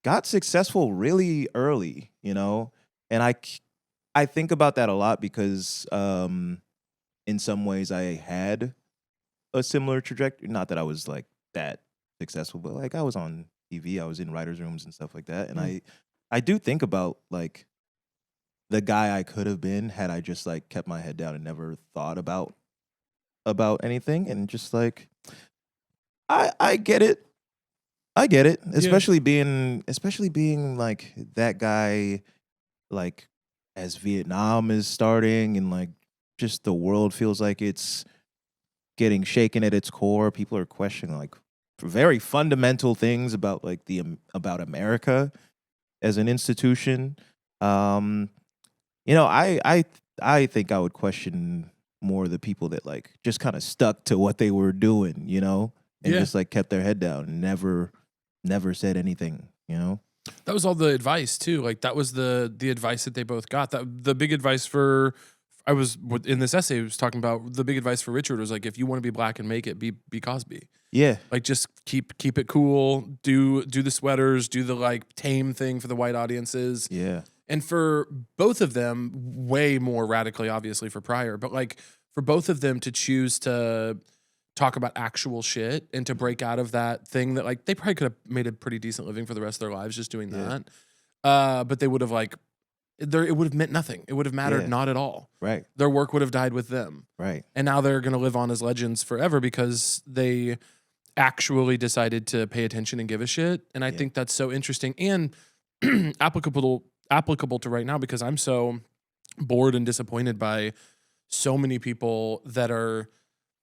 got successful really early, you know. And I think about that a lot because in some ways I had a similar trajectory. Not that I was like that successful, but like I was on TV, I was in writers' rooms and stuff like that. And I do think about like the guy I could have been had I just like kept my head down and never thought about anything. And just like I get it. I get it. Especially being like that guy, like as Vietnam is starting and like just the world feels like it's getting shaken at its core. People are questioning like very fundamental things about like about America as an institution. You know, I think I would question more the people that like just kind of stuck to what they were doing, you know, and just like kept their head down and never said anything, you know. That was all the advice too. Like that was the advice that they both got. That the big advice for in this essay, I was talking about the big advice for Richard was like, if you want to be black and make it, be Cosby. Yeah. Like just keep it cool. Do the sweaters, do the like tame thing for the white audiences. Yeah. And for both of them, way more radically, obviously for Pryor, but like for both of them to choose to talk about actual shit and to break out of that thing that like they probably could have made a pretty decent living for the rest of their lives just doing that. But they would have like, it would have meant nothing. It would have mattered not at all. Right. Their work would have died with them. Right. And now they're going to live on as legends forever because they actually decided to pay attention and give a shit. And I think that's so interesting and applicable to right now because I'm so bored and disappointed by so many people that are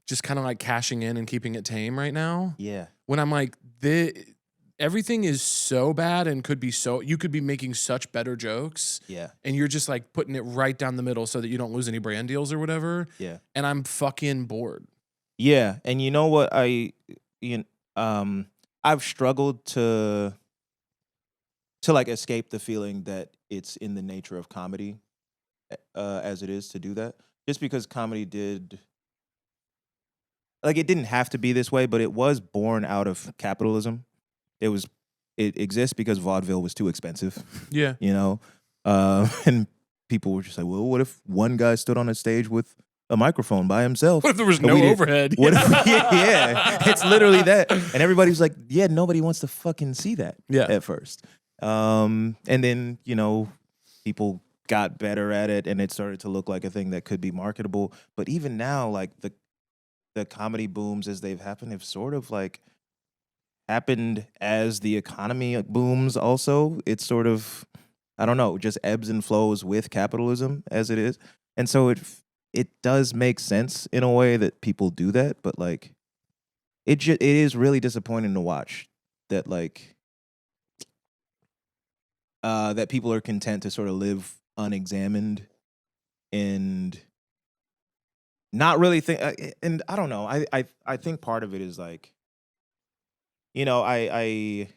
just kind of like cashing in and keeping it tame right now. Yeah. When I'm like, everything is so bad and you could be making such better jokes. Yeah. And you're just like putting it right down the middle so that you don't lose any brand deals or whatever. Yeah. And I'm fucking bored. Yeah. And you know what? I've struggled to like escape the feeling that it's in the nature of comedy as it is to do that. Just because comedy it didn't have to be this way, but it was born out of capitalism. It exists because vaudeville was too expensive. Yeah. You know? And people were just like, well, what if one guy stood on a stage with a microphone by himself? What if there was no overhead? It's literally that. And everybody was like, yeah, nobody wants to fucking see that at first. And then, you know, people got better at it and it started to look like a thing that could be marketable. But even now, like the comedy booms as they've happened have sort of like happened as the economy booms also. It's sort of, I don't know, just ebbs and flows with capitalism as it is. And so it does make sense in a way that people do that, but like it is really disappointing to watch that like that people are content to sort of live unexamined and not really think. And I don't know. I think part of it is like, you know, I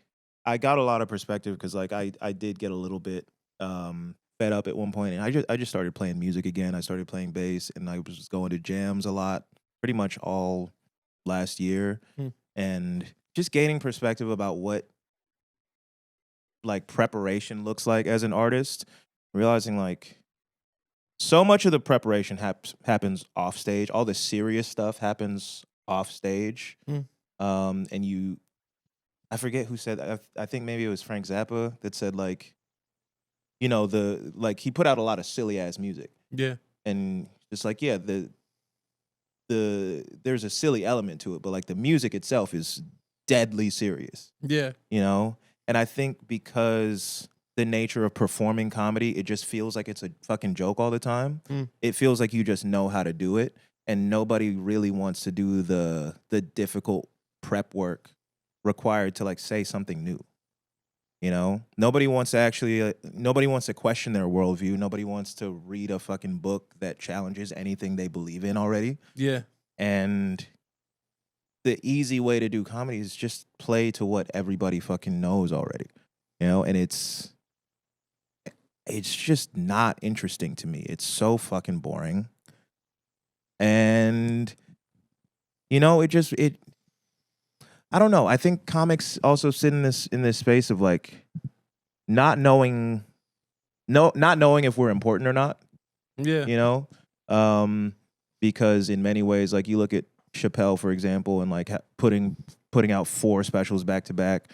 got a lot of perspective because like I did get a little bit fed up at one point, and I just started playing music again. I started playing bass, and I was going to jams a lot, pretty much all last year, and just gaining perspective about what like preparation looks like as an artist, realizing like so much of the preparation happens off stage. All the serious stuff happens off stage, and I forget who said. I think maybe it was Frank Zappa that said like, you know, he put out a lot of silly ass music. Yeah. And just like, yeah, there's a silly element to it, but like the music itself is deadly serious. Yeah. You know? And I think because the nature of performing comedy, it just feels like it's a fucking joke all the time. It feels like you just know how to do it, and nobody really wants to do the difficult prep work required to like say something new. You know, nobody wants to question their worldview. Nobody wants to read a fucking book that challenges anything they believe in already. Yeah. And the easy way to do comedy is just play to what everybody fucking knows already. You know, and it's just not interesting to me. It's so fucking boring. And you know, I don't know. I think comics also sit in this space of like not knowing if we're important or not. Yeah. You know? Because in many ways, like you look at Chappelle, for example, and like putting out 4 specials back to back,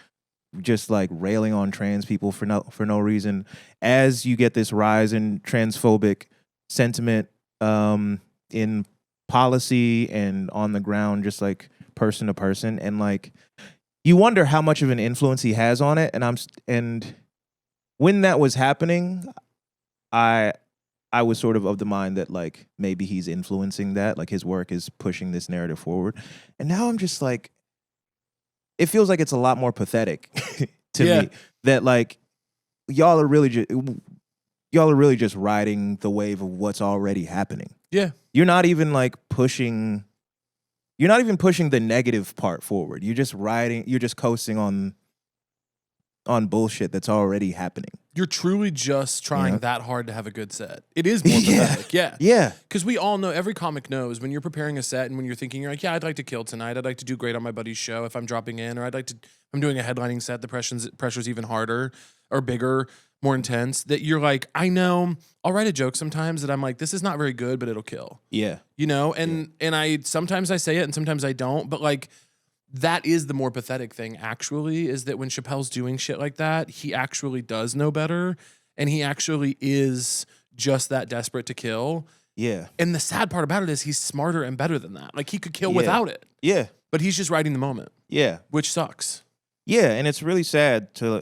just like railing on trans people for no reason. As you get this rise in transphobic sentiment in policy and on the ground, just like person to person, and like you wonder how much of an influence he has on it. And when that was happening, I was sort of the mind that like maybe he's influencing that, like his work is pushing this narrative forward. And now I'm just like, it feels like it's a lot more pathetic to me that like y'all are really just riding the wave of what's already happening. Yeah. You're not even pushing the negative part forward. You're just coasting on on bullshit that's already happening. You're truly just trying Yeah. that hard to have a good set. It is more pathetic. Yeah. Yeah. Because we all know, every comic knows when you're preparing a set and when you're thinking, you're like, yeah, I'd like to kill tonight. I'd like to do great on my buddy's show if I'm dropping in, or I'm doing a headlining set, the pressure's even harder or bigger, more intense. That you're like, I know, I'll write a joke sometimes that I'm like, this is not very good, but it'll kill. Yeah. You know? And sometimes I say it and sometimes I don't, but like, that is the more pathetic thing, actually, is that when Chappelle's doing shit like that, he actually does know better, and he actually is just that desperate to kill. Yeah. And the sad part about it is he's smarter and better than that. Like, he could kill Yeah. without it, Yeah. but he's just riding the moment, Yeah. which sucks. Yeah, and it's really sad to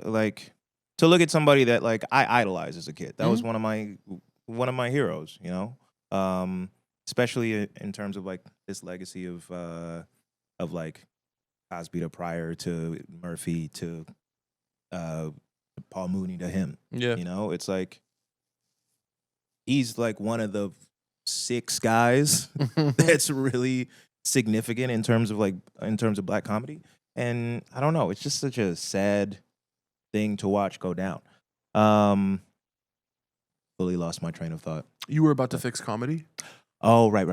look at somebody that like I idolized as a kid. That was one of my heroes, you know. Especially in terms of like this legacy of like Cosby to Pryor to Murphy to Paul Mooney to him. Yeah. You know, it's like he's like one of the 6 guys that's really significant in terms of black comedy. And I don't know, it's just such a sad thing to watch go down. Fully lost my train of thought. You were about to fix comedy? Oh, right.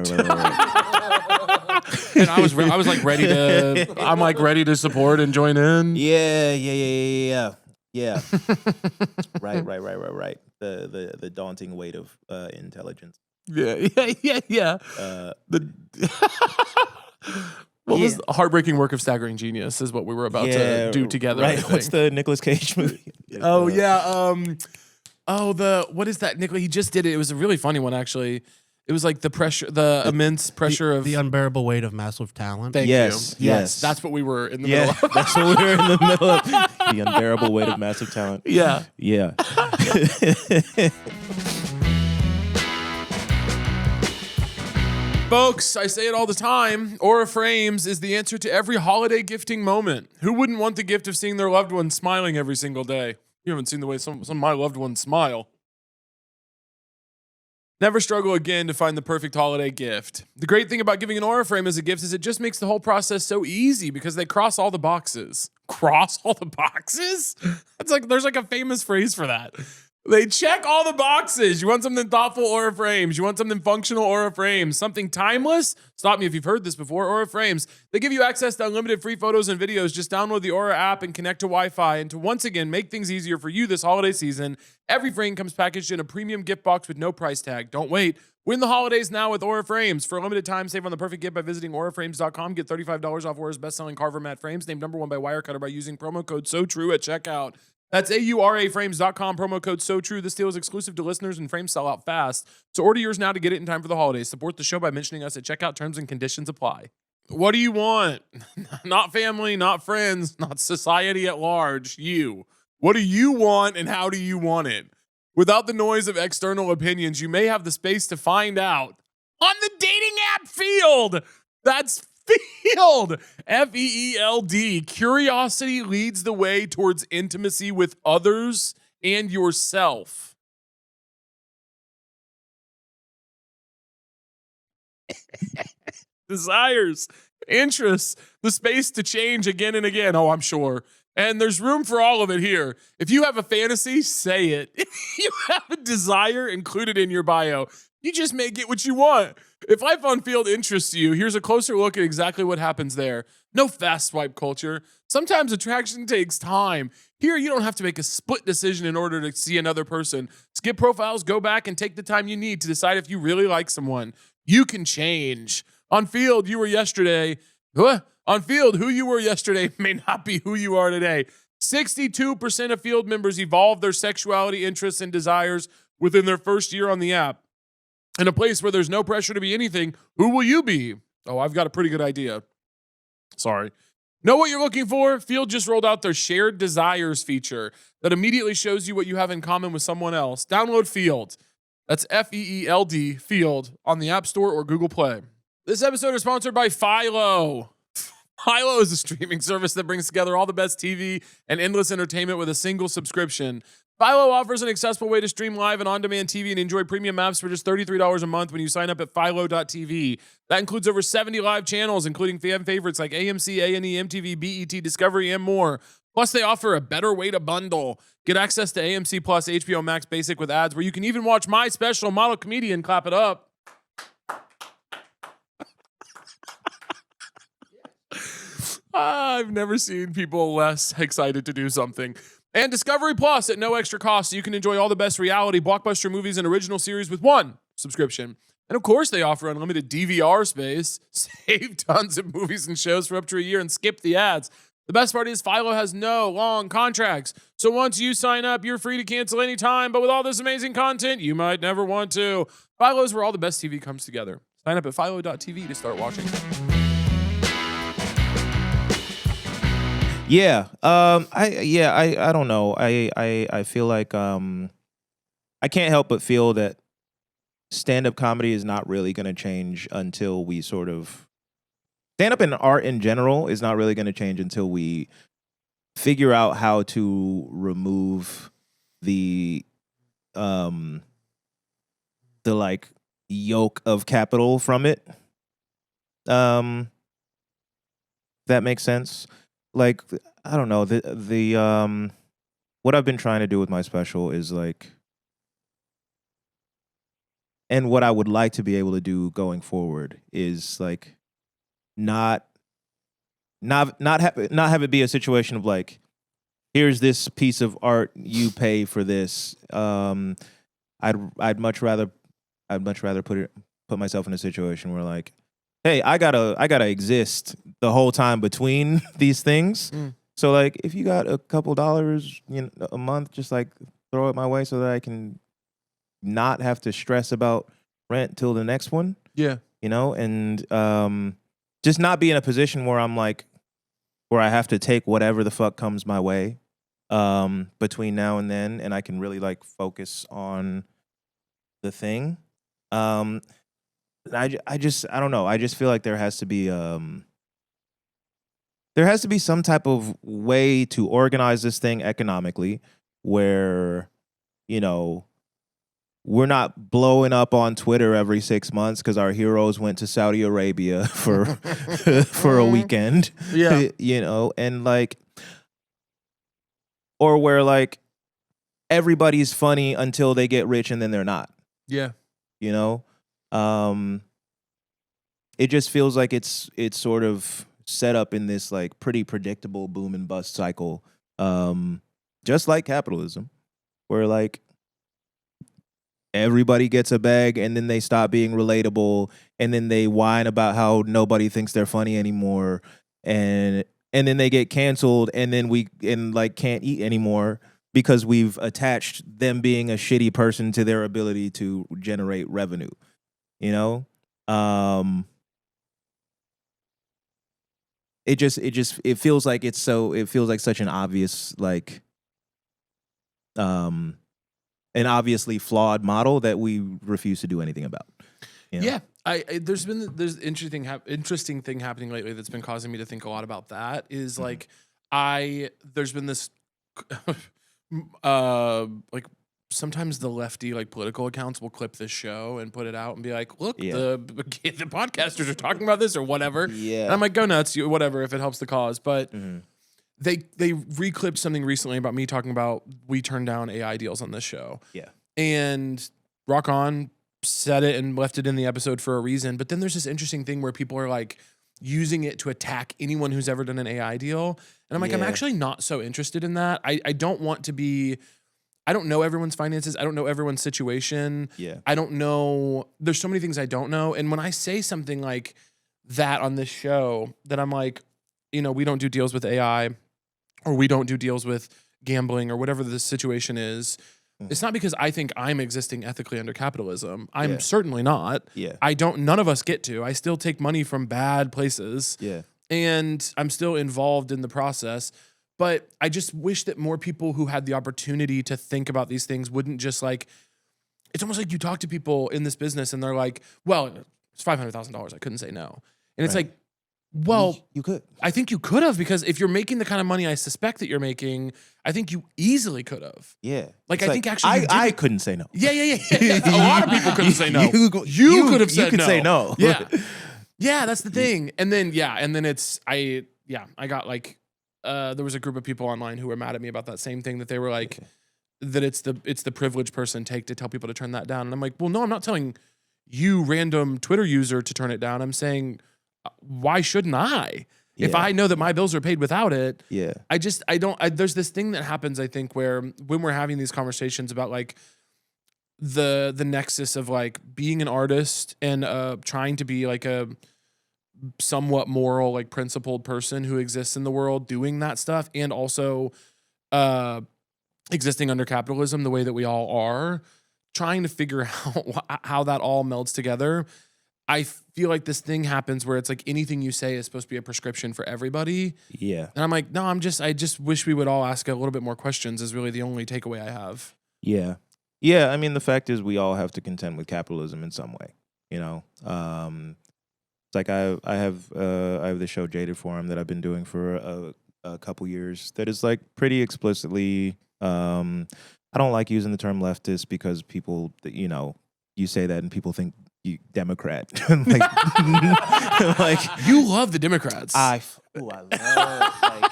And I was like ready to support and join in. Yeah. Right. The daunting weight of intelligence. Yeah. What was the heartbreaking work of staggering genius is what we were about to do together. Right. I think. What's the Nicolas Cage movie? Oh yeah. What is that? Nichols? He just did it. It was a really funny one, actually. It was like the immense pressure of the unbearable weight of massive talent. Thank Yes. you. Yes, that's what we were in the Yeah, middle of. that's what we were in the middle of. The unbearable weight of massive talent. Yeah. Yeah. Folks, I say it all the time. Aura Frames is the answer to every holiday gifting moment. Who wouldn't want the gift of seeing their loved one smiling every single day? You haven't seen the way some of my loved ones smile. Never struggle again to find the perfect holiday gift. The great thing about giving an Aura Frame as a gift is it just makes the whole process so easy because they cross all the boxes. Cross all the boxes? That's like, there's like a famous phrase for that. They check all the boxes. You want something thoughtful, Aura Frames. You want something functional, Aura Frames. Something timeless? Stop me if you've heard this before, Aura Frames. They give you access to unlimited free photos and videos. Just download the Aura app and connect to Wi-Fi. And to once again make things easier for you this holiday season, every frame comes packaged in a premium gift box with no price tag. Don't wait. Win the holidays now with Aura Frames. For a limited time, save on the perfect gift by visiting auraframes.com. Get $35 off Aura's best-selling Carver Matte Frames, named #1 by Wirecutter by using promo code SOTRUE at checkout. That's auraframes.com, promo code SOTRUE. This deal is exclusive to listeners and frames sell out fast. So order yours now to get it in time for the holidays. Support the show by mentioning us at checkout. Terms and conditions apply. What do you want? Not family, not friends, not society at large. You. What do you want and how do you want it? Without the noise of external opinions, you may have the space to find out on the dating app Field. That's Field. F-E-E-L-D. Curiosity leads the way towards intimacy with others and yourself. Desires, interests, the space to change again and again. Oh, I'm sure. And there's room for all of it here. If you have a fantasy, say it. If you have a desire, include it in your bio. You just may get what you want. If Life on Field interests you, here's a closer look at exactly what happens there. No fast swipe culture. Sometimes attraction takes time. Here, you don't have to make a split decision in order to see another person. Skip profiles, go back, and take the time you need to decide if you really like someone. You can change. On Field, you were yesterday. On Field, who you were yesterday may not be who you are today. 62% of Field members evolve their sexuality, interests, and desires within their first year on the app. In a place where there's no pressure to be anything, who will you be? Oh, I've got a pretty good idea. Sorry. Know what you're looking for? Field just rolled out their Shared Desires feature that immediately shows you what you have in common with someone else. Download Field. That's F-E-E-L-D, Field, on the App Store or Google Play. This episode is sponsored by Philo. Philo is a streaming service that brings together all the best TV and endless entertainment with a single subscription. Philo offers an accessible way to stream live and on-demand TV and enjoy premium apps for just $33 a month when you sign up at philo.tv. That includes over 70 live channels, including fan favorites like AMC, A&E, MTV, BET, Discovery, and more. Plus, they offer a better way to bundle. Get access to AMC Plus, HBO Max Basic with ads, where you can even watch my special, Model Comedian. Clap it up. I've never seen people less excited to do something. And Discovery Plus at no extra cost, so you can enjoy all the best reality, blockbuster movies, and original series with one subscription. And of course, they offer unlimited DVR space. Save tons of movies and shows for up to a year and skip the ads. The best part is Philo has no long contracts. So once you sign up, you're free to cancel anytime. But with all this amazing content, you might never want to. Philo is where all the best TV comes together. Sign up at philo.tv to start watching. Yeah. I don't know. I feel like I can't help but feel that stand-up comedy is not really going to change until we sort of stand-up and art in general is not really going to change until we figure out how to remove the like yoke of capital from it. That makes sense. Like, I don't know, the what I've been trying to do with my special is like, and what I would like to be able to do going forward is like not have it be a situation of like, here's this piece of art, you pay for this. I'd much rather put myself in a situation where like, hey, I gotta exist the whole time between these things. So like, if you got a couple dollars, a month, just like throw it my way so that I can not have to stress about rent till the next one. Yeah, and just not be in a position where I'm like, where I have to take whatever the fuck comes my way between now and then, and I can really like focus on the thing. I don't know. I just feel like there has to be some type of way to organize this thing economically where, we're not blowing up on Twitter every 6 months because our heroes went to Saudi Arabia for for a weekend. Yeah. And like, or where like everybody's funny until they get rich and then they're not. Yeah. It just feels like it's sort of set up in this like pretty predictable boom and bust cycle, just like capitalism, where like everybody gets a bag and then they stop being relatable and then they whine about how nobody thinks they're funny anymore, and then they get canceled and then can't eat anymore because we've attached them being a shitty person to their ability to generate revenue. It feels like such an obvious like an obviously flawed model that we refuse to do anything about. Yeah, there's interesting thing happening lately that's been causing me to think a lot about that. Is like there's been this like sometimes the lefty like political accounts will clip this show and put it out and be like, look, the podcasters are talking about this or whatever. Yeah. And I'm like, go nuts, whatever, if it helps the cause. But they re-clipped something recently about me talking about we turned down AI deals on this show. Yeah. And Rock On said it and left it in the episode for a reason. But then there's this interesting thing where people are like using it to attack anyone who's ever done an AI deal. And I'm like, I'm actually not so interested in that. I don't want to be... I don't know everyone's finances. I don't know everyone's situation. Yeah. I don't know. There's so many things I don't know. And when I say something like that on this show, that I'm like, we don't do deals with AI or we don't do deals with gambling or whatever the situation is, it's not because I think I'm existing ethically under capitalism. I'm certainly not. Yeah. None of us get to. I still take money from bad places. Yeah. And I'm still involved in the process. But I just wish that more people who had the opportunity to think about these things wouldn't just like, it's almost like you talk to people in this business and they're like, well, it's $500,000. I couldn't say no. And it's like, well, you could. I think you could have, because if you're making the kind of money I suspect that you're making, I think you easily could have. Yeah. Like, I think actually I couldn't say no. Yeah. A lot of people couldn't say no. You could have said no. You could say no. Yeah. Yeah, that's the thing. And then, I got like, there was a group of people online who were mad at me about that same thing, that they were like, that it's the privileged person take to tell people to turn that down. And I'm like, well, no, I'm not telling you, random Twitter user, to turn it down. I'm saying, why shouldn't I? If I know that my bills are paid without it, there's this thing that happens, I think, where when we're having these conversations about like the nexus of like being an artist and trying to be like a somewhat moral, like principled person who exists in the world doing that stuff, and also existing under capitalism the way that we all are, trying to figure out how that all melds together. I feel like this thing happens where it's like anything you say is supposed to be a prescription for everybody. Yeah. And I'm like, no, I just wish we would all ask a little bit more questions, is really the only takeaway I have. Yeah. Yeah. I mean, the fact is we all have to contend with capitalism in some way, you know? It's like I have the show Jaded Forum that I've been doing for a couple years that is like pretty explicitly, I don't like using the term leftist because people, you know, you say that and people think you Democrat. Like, like, you love the Democrats. I love, like,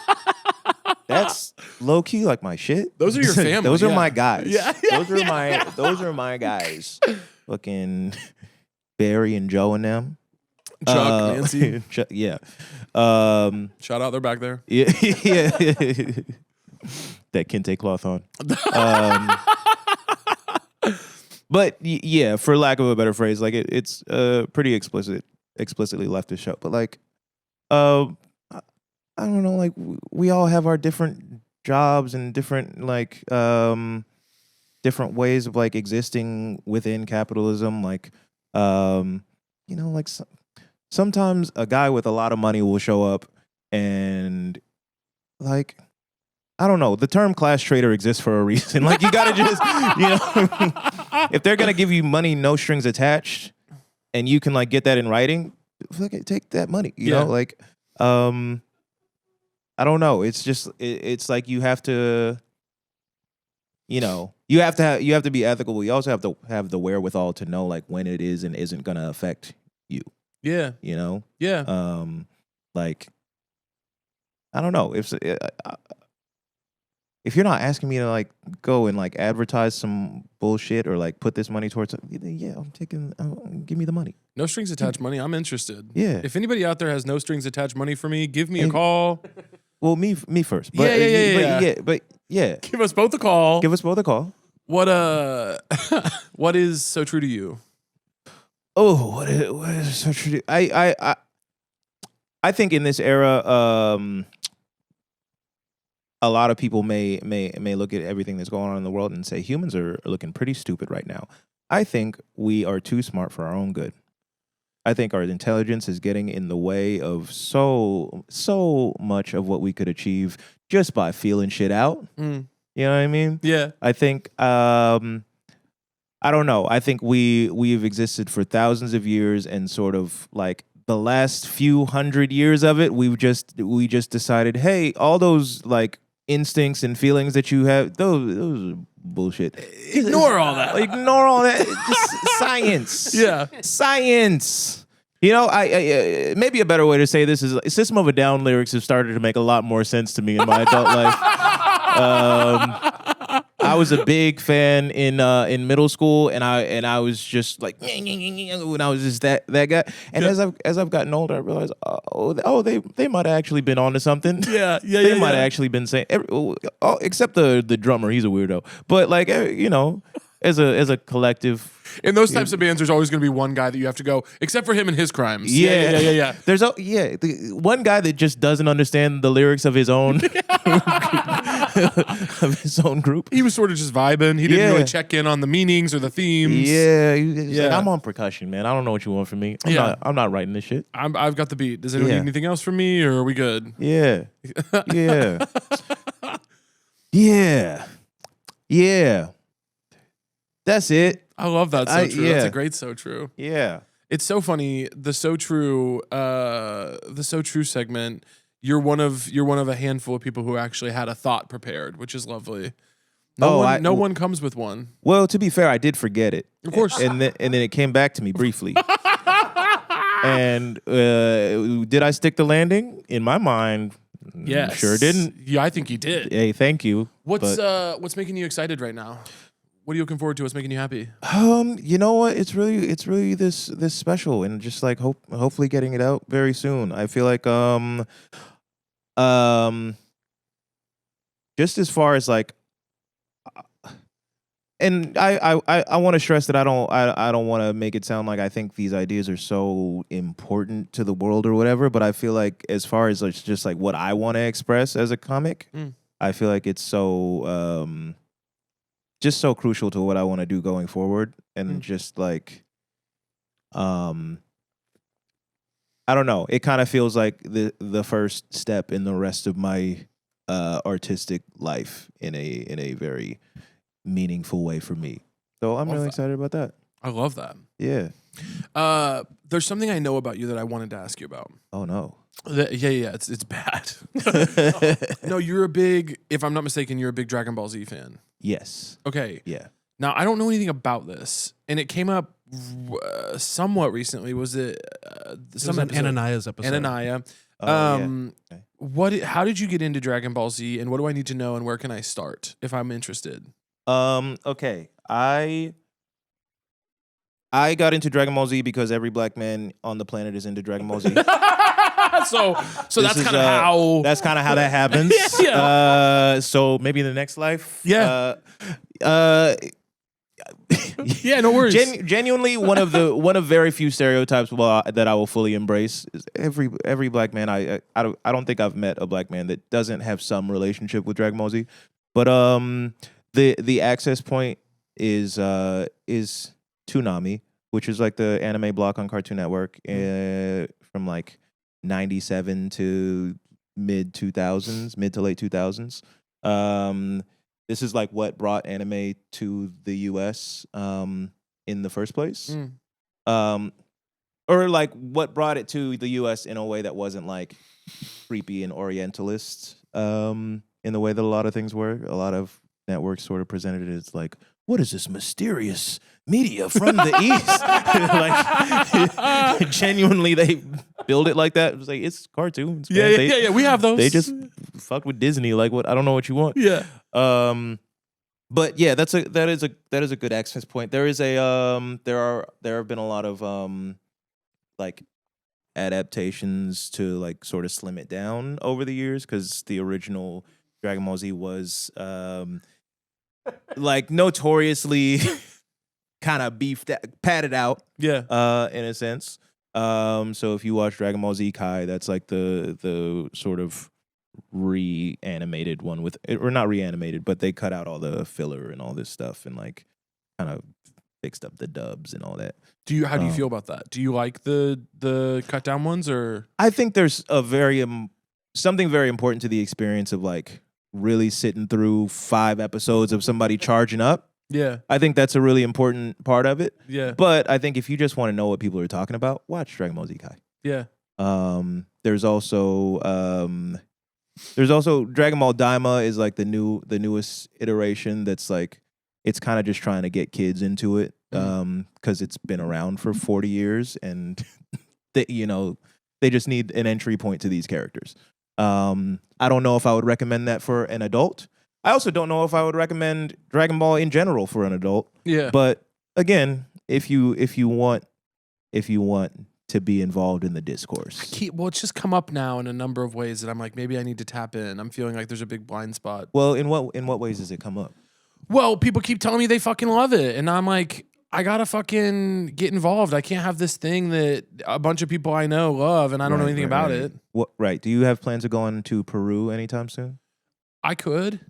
that's low key like my shit. Those are your family. Those are my guys. Yeah. Those are my guys. Fucking Barry and Joe and them. Chuck, Nancy. Yeah. Shout out, they're back there. Yeah. Yeah. That kente cloth on. But yeah, for lack of a better phrase, like it's pretty explicitly leftist show. But like, I don't know, like we all have our different jobs and different like different ways of like existing within capitalism. Like, you know, like sometimes a guy with a lot of money will show up and like, I don't know. The term class trader exists for a reason. Like, you gotta just, you know, if they're gonna give you money, no strings attached, and you can like get that in writing, take that money. You know, like, I don't know. It's just, it's like you have to, you know, you have to be ethical. But you also have to have the wherewithal to know like when it is and isn't gonna affect you. Yeah. You know. Yeah. Like, I don't know if you're not asking me to like go and like advertise some bullshit or like put this money towards, yeah, give me the money. No strings attached money. I'm interested. Yeah. If anybody out there has no strings attached money for me, give me a call. Well, me first. But, yeah. Give us both a call. Give us both a call. What what is so true to you? Oh, what is so true to you? I think in this era, a lot of people may look at everything that's going on in the world and say humans are looking pretty stupid right now. I think we are too smart for our own good. I think our intelligence is getting in the way of so much of what we could achieve just by feeling shit out. You know what I mean? Yeah. I think I don't know. I think we've existed for thousands of years, and sort of like the last few hundred years of it, we just decided, hey, all those like instincts and feelings that you have, those are bullshit. Ignore all that. Ignore all that. Just science. Yeah. Science. You know, I maybe a better way to say this is System of a Down lyrics have started to make a lot more sense to me in my adult life. I was a big fan in middle school, and I was just like when I was just that guy. And as I've gotten older, I realized they might have actually been onto something. They might have actually been saying except the drummer, he's a weirdo. But like, you know, as a collective. In those types of bands, there's always going to be one guy that you have to go, except for him and his crimes. Yeah. There's one guy that just doesn't understand the lyrics of his own of his own group. He was sort of just vibing. He didn't really check in on the meanings or the themes. He's like, I'm on percussion, man. I don't know what you want from me. I'm not writing this shit. I've got the beat. Does anyone need anything else from me, or are we good? Yeah. That's it. I love that so true. That's a great so true. Yeah. It's so funny. The so true segment, you're one of a handful of people who actually had a thought prepared, which is lovely. No one comes with one. Well, to be fair, I did forget it. Of course. And then it came back to me briefly. And did I stick the landing? In my mind, Yes. Sure didn't. Yeah, I think you did. Hey, thank you. What's making you excited right now? What are you looking forward to? What's making you happy? You know what? It's really this special, and just like hopefully getting it out very soon. I feel like just as far as like, and I want to stress that I don't want to make it sound like I think these ideas are so important to the world or whatever, but I feel like as far as like just like what I want to express as a comic, I feel like it's so just so crucial to what I want to do going forward, and just like I don't know, it kind of feels like the first step in the rest of my artistic life in a very meaningful way for me. So I'm really excited about that. I love that. Yeah. There's something I know about you that I wanted to ask you about. Oh no. Yeah, it's bad. No, you're a big, if I'm not mistaken, you're a big Dragon Ball Z fan. Yes. Okay. Yeah. Now, I don't know anything about this, and it came up somewhat recently. Was it Some Ananias episode. Anania. Okay. How did you get into Dragon Ball Z, and what do I need to know, and where can I start if I'm interested? Okay. I got into Dragon Ball Z because every black man on the planet is into Dragon Ball Z. so that's kind of how. That's kind of how that happens. Yeah. So maybe in the next life. Yeah. Yeah, no worries. Genuinely, one of very few stereotypes that I will fully embrace is every black man. I don't think I've met a black man that doesn't have some relationship with Dragon Ball Z. But the access point is Toonami, which is like the anime block on Cartoon Network from like 97 to mid to late 2000s. This is like what brought anime to the US in the first place. Or like what brought it to the US in a way that wasn't like creepy and orientalist in the way that a lot of things were. A lot of networks sort of presented it as like, what is this mysterious media from the East? Like, genuinely, they build it like that. It was like, it's cartoons. Man. Yeah. We have those. They just fucked with Disney. Like, what? I don't know what you want. Yeah. But yeah, that is a good access point. There is a there have been a lot of like adaptations to like sort of slim it down over the years, because the original Dragon Ball Z was like notoriously kind of padded out. Yeah. In a sense. So if you watch Dragon Ball Z Kai, that's like the sort of reanimated one with, or not reanimated, but they cut out all the filler and all this stuff and like kind of fixed up the dubs and all that. How do you feel about that? Do you like the cut down ones, or? I think there's a something very important to the experience of like really sitting through 5 episodes of somebody charging up. Yeah. I think that's a really important part of it. Yeah. But I think if you just want to know what people are talking about, watch Dragon Ball Z Kai. Yeah. There's also Dragon Ball Daima is like the newest iteration that's like, it's kind of just trying to get kids into it because it's been around for 40 years and they just need an entry point to these characters. I don't know if I would recommend that for an adult. I also don't know if I would recommend Dragon Ball in general for an adult. Yeah. But again, if you want to be involved in the discourse. It's just come up now in a number of ways that I'm like, maybe I need to tap in. I'm feeling like there's a big blind spot. Well, in what ways does it come up? Well, people keep telling me they fucking love it, and I'm like, I gotta fucking get involved. I can't have this thing that a bunch of people I know love, and I don't know anything about it. What? Right? Do you have plans of going to Peru anytime soon? I could.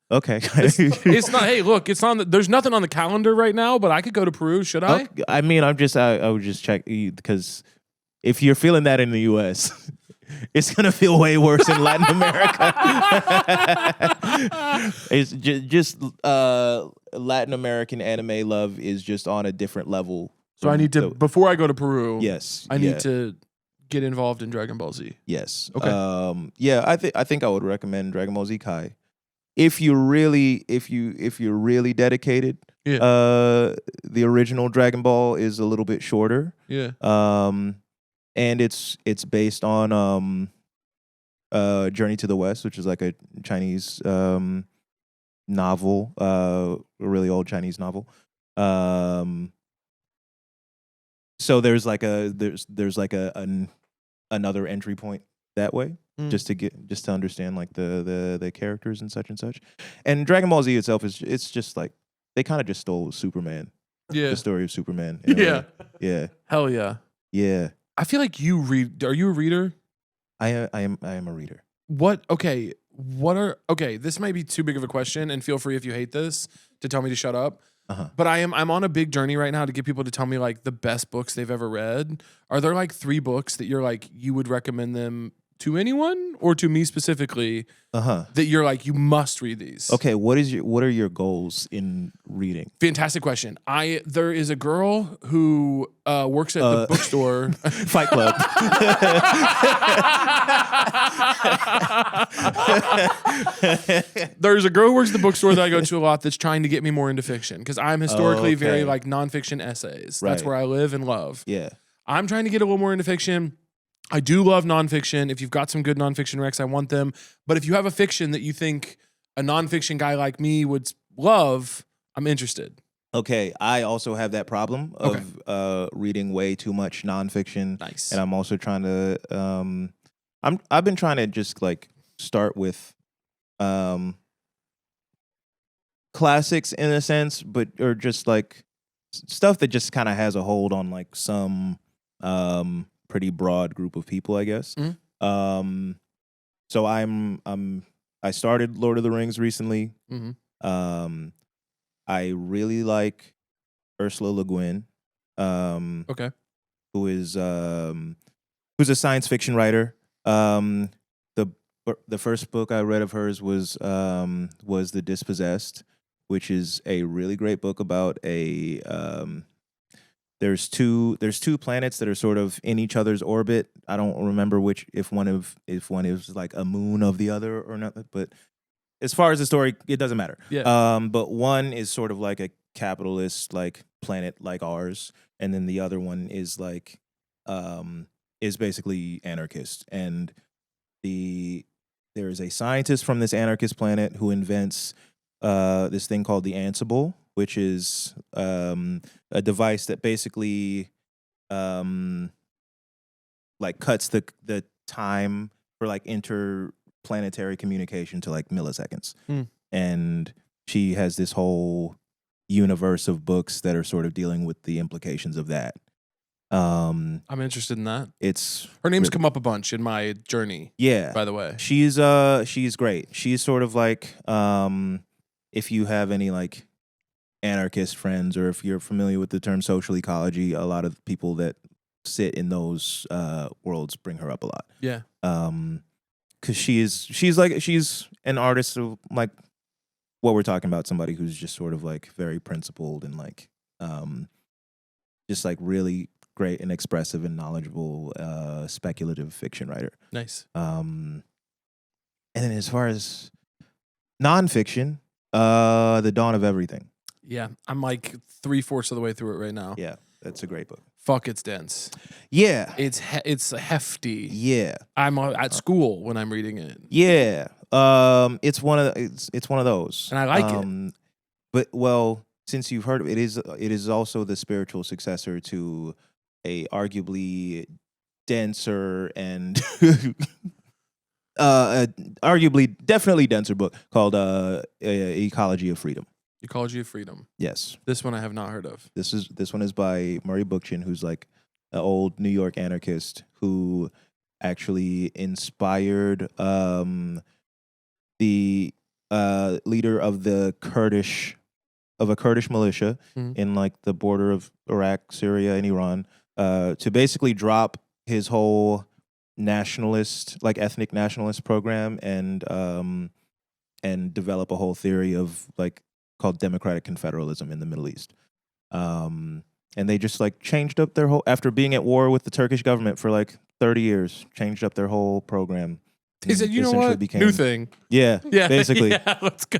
Okay. It's not. Hey, look, it's on. There's nothing on the calendar right now, but I could go to Peru. Should I? Okay. I mean, I would just check, because if you're feeling that in the U.S., it's gonna feel way worse in Latin America. It's just Latin American anime love is just on a different level. So I need to, before I go to Peru. Yes, I need to get involved in Dragon Ball Z. Yes. Okay. Yeah, I think I would recommend Dragon Ball Z Kai. If you're really dedicated, the original Dragon Ball is a little bit shorter. Yeah. And it's based on Journey to the West, which is like a Chinese novel, a really old Chinese novel. So there's like another entry point that way, just to understand like the characters and such. And Dragon Ball Z itself it's just like they kind of just stole Superman. Yeah. The story of Superman. Yeah. Yeah. Hell yeah. Yeah. I feel like you read. Are you a reader? I am a reader. Okay, this might be too big of a question, and feel free if you hate this to tell me to shut up. But I'm on a big journey right now to get people to tell me like the best books they've ever read. Are there like 3 books that you're like you would recommend them to anyone or to me specifically that you're like you must read these? Okay, what are your goals in reading? Fantastic question. There is a girl who works at the bookstore. Fight Club. There's a girl who works at the bookstore that I go to a lot that's trying to get me more into fiction because I'm historically okay. very like nonfiction essays. That's Right. where I live and love. Yeah. I'm trying to get a little more into fiction. I do love nonfiction. If you've got some good nonfiction recs, I want them. But if you have a fiction that you think a nonfiction guy like me would love, I'm interested. Okay, I also have that problem of reading way too much nonfiction. Nice. And I'm also trying to I've been trying to just like start with classics in a sense, or just like stuff that just kind of has a hold on like some pretty broad group of people, I guess. Mm-hmm. So I started Lord of the Rings recently. Mm-hmm. I really like Ursula Le Guin. Okay. Who's a science fiction writer. The first book I read of hers was The Dispossessed, which is a really great book about a there's two planets that are sort of in each other's orbit. I don't remember if one is like a moon of the other or not, but as far as the story, it doesn't matter. Yeah. But one is sort of like a capitalist like planet like ours, and then the other one is like is basically anarchist. And there is a scientist from this anarchist planet who invents this thing called the Ansible, which is a device that basically like cuts the time for like interplanetary communication to like milliseconds. And she has this whole universe of books that are sort of dealing with the implications of that. I'm interested in that. Her name's come up a bunch in my journey. Yeah. By the way. She's great. She's sort of like if you have any like anarchist friends, or if you're familiar with the term social ecology, a lot of people that sit in those worlds bring her up a lot. Yeah. Because she's an artist of like what we're talking about, somebody who's just sort of like very principled and like just like really great and expressive and knowledgeable speculative fiction writer. Nice. And then as far as nonfiction, The Dawn of Everything. Yeah, I'm like 3/4 of the way through it right now. Yeah, that's a great book. Fuck, it's dense. Yeah. It's hefty. Yeah. I'm at school when I'm reading it. Yeah. It's one of those. And I like it. But well, since you've heard of it, it is also the spiritual successor to a arguably denser and definitely denser book called Ecology of Freedom. Ecology of Freedom. Yes. This one I have not heard of. This one is by Murray Bookchin, who's like an old New York anarchist who actually inspired the leader of a Kurdish militia in like the border of Iraq, Syria, and Iran to basically drop his whole ethnic nationalist program and develop a whole theory of like called democratic confederalism in the Middle East. And they just like changed up their whole, after being at war with the Turkish government for like 30 years, changed up their whole program. He said, you know what? New thing. Yeah. Yeah. Basically. Yeah, let's go.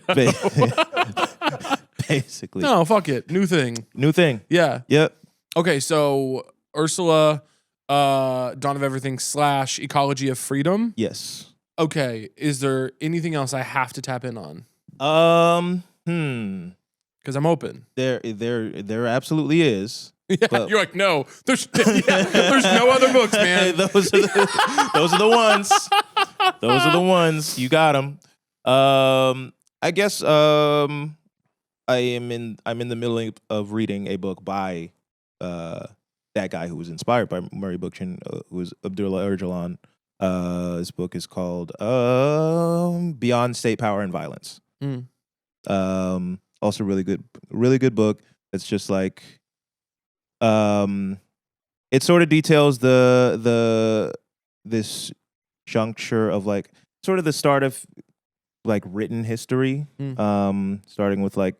Basically. No, fuck it. New thing. New thing. Yeah. Yep. Okay, so Ursula, Dawn of Everything / Ecology of Freedom. Yes. Okay, is there anything else I have to tap in on? Because I'm open. There absolutely is. Yeah, But- you're like, no, there's no other books, man. those are the ones. Those are the ones. You got them. I guess I'm in the middle of reading a book by that guy who was inspired by Murray Bookchin, who was Abdullah Öcalan. His book is called Beyond State Power and Violence. Also really good book. It's just like it sort of details this juncture of like sort of the start of like written history, starting with like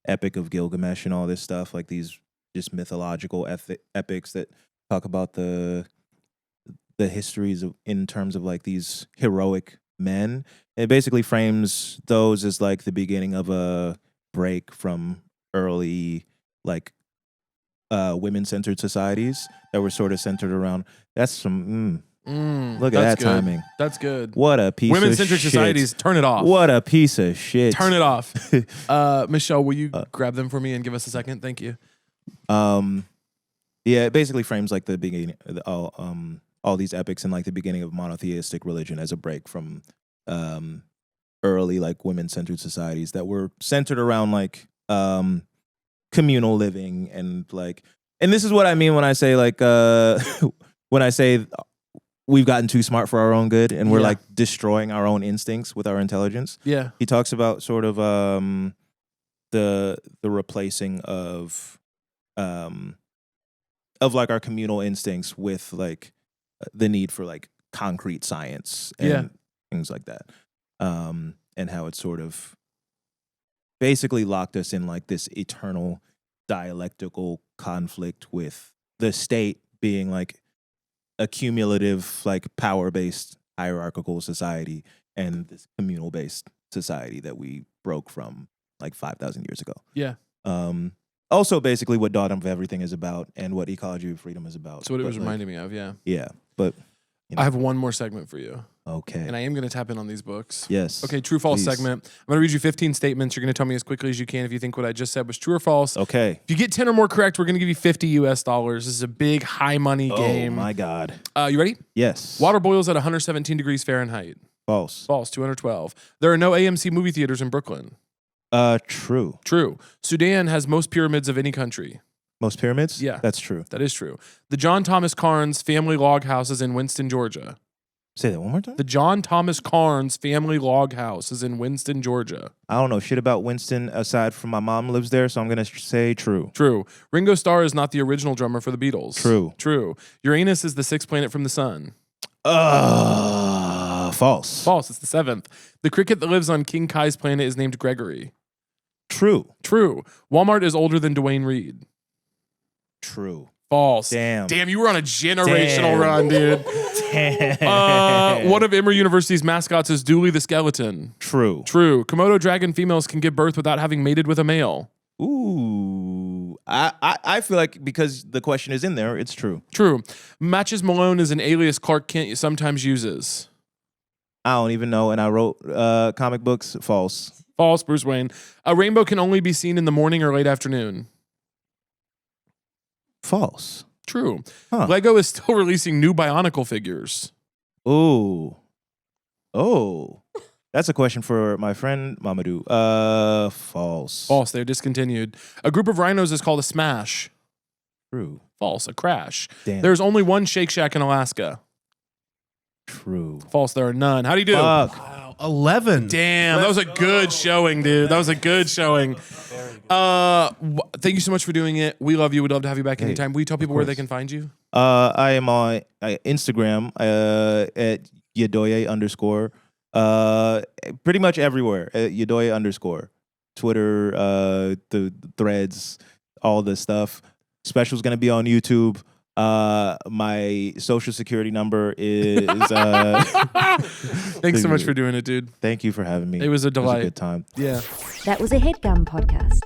Epic of Gilgamesh and all this stuff, like these just mythological epics that talk about the histories in terms of like these heroic men. It basically frames those as like the beginning of a break from early like women-centered societies that were sort of centered around. That's some look at that good. timing. That's good. What a piece of shit. Women-centered societies, turn it off. What a piece of shit. Turn it off. Michelle, will you grab them for me and give us a second? Thank you. Yeah, it basically frames like the beginning, all these epics and like the beginning of monotheistic religion as a break from early like women-centered societies that were centered around like communal living and this is what I mean when I say like when I say we've gotten too smart for our own good and we're like destroying our own instincts with our intelligence. Yeah. He talks about sort of the replacing of like our communal instincts with like the need for like concrete science and things like that. And how it sort of basically locked us in like this eternal dialectical conflict with the state being like a cumulative, like power-based hierarchical society and this communal-based society that we broke from like 5,000 years ago. Yeah. Also, basically, what Dawn of Everything is about and what Ecology of Freedom is about. So what it was reminding me of, yeah. Yeah, but I have one more segment for you. Okay. And I am going to tap in on these books. Yes. Okay, true, false Please. segment. I'm going to read you 15 statements. You're going to tell me as quickly as you can if you think what I just said was true or false. Okay. If you get 10 or more correct, we're going to give you $50 US. This is a big, high money game. Oh, my God. You ready? Yes. Water boils at 117 degrees Fahrenheit. False. False, 212. There are no AMC movie theaters in Brooklyn. True. True. Sudan has most pyramids of any country. Most pyramids? Yeah. That's true. That is true. The John Thomas Carnes family log house is in Winston, Georgia. Say that one more time? The John Thomas Carnes family log house is in Winston, Georgia. I don't know shit about Winston aside from my mom lives there, so I'm going to say true. True. Ringo Starr is not the original drummer for the Beatles. True. True. Uranus is the sixth planet from the sun. False. False. It's the seventh. The cricket that lives on King Kai's planet is named Gregory. True. True. Walmart is older than Dwayne Reed. True. False. Damn. Damn, you were on a generational run, dude. Damn. One of Emory University's mascots is Dooley the Skeleton. True. True. Komodo dragon females can give birth without having mated with a male. Ooh. I feel like because the question is in there, it's true. True. Matches Malone is an alias Clark Kent sometimes uses. I don't even know, and I wrote comic books. False. False, Bruce Wayne. A rainbow can only be seen in the morning or late afternoon. False. True. Huh. Lego is still releasing new Bionicle figures. Ooh. Oh. That's a question for my friend Mamadou. False. False. They're discontinued. A group of rhinos is called a smash. True. False. A crash. Damn. There's only one Shake Shack in Alaska. True. False. There are none. How do you do? Fuck. Wow, 11. Damn, that was a good showing, dude. That was a good showing. Thank you so much for doing it. We love you. We'd love to have you back anytime. Will you tell people where they can find you? I am on Instagram at Yedoye _ pretty much everywhere at Yedoye _ Twitter, the threads, all this stuff. Special's gonna be on YouTube. My social security number is Thanks so much for doing it, dude. Thank you for having me. It was a delight. It was a good time. Yeah. That was a Headgum podcast.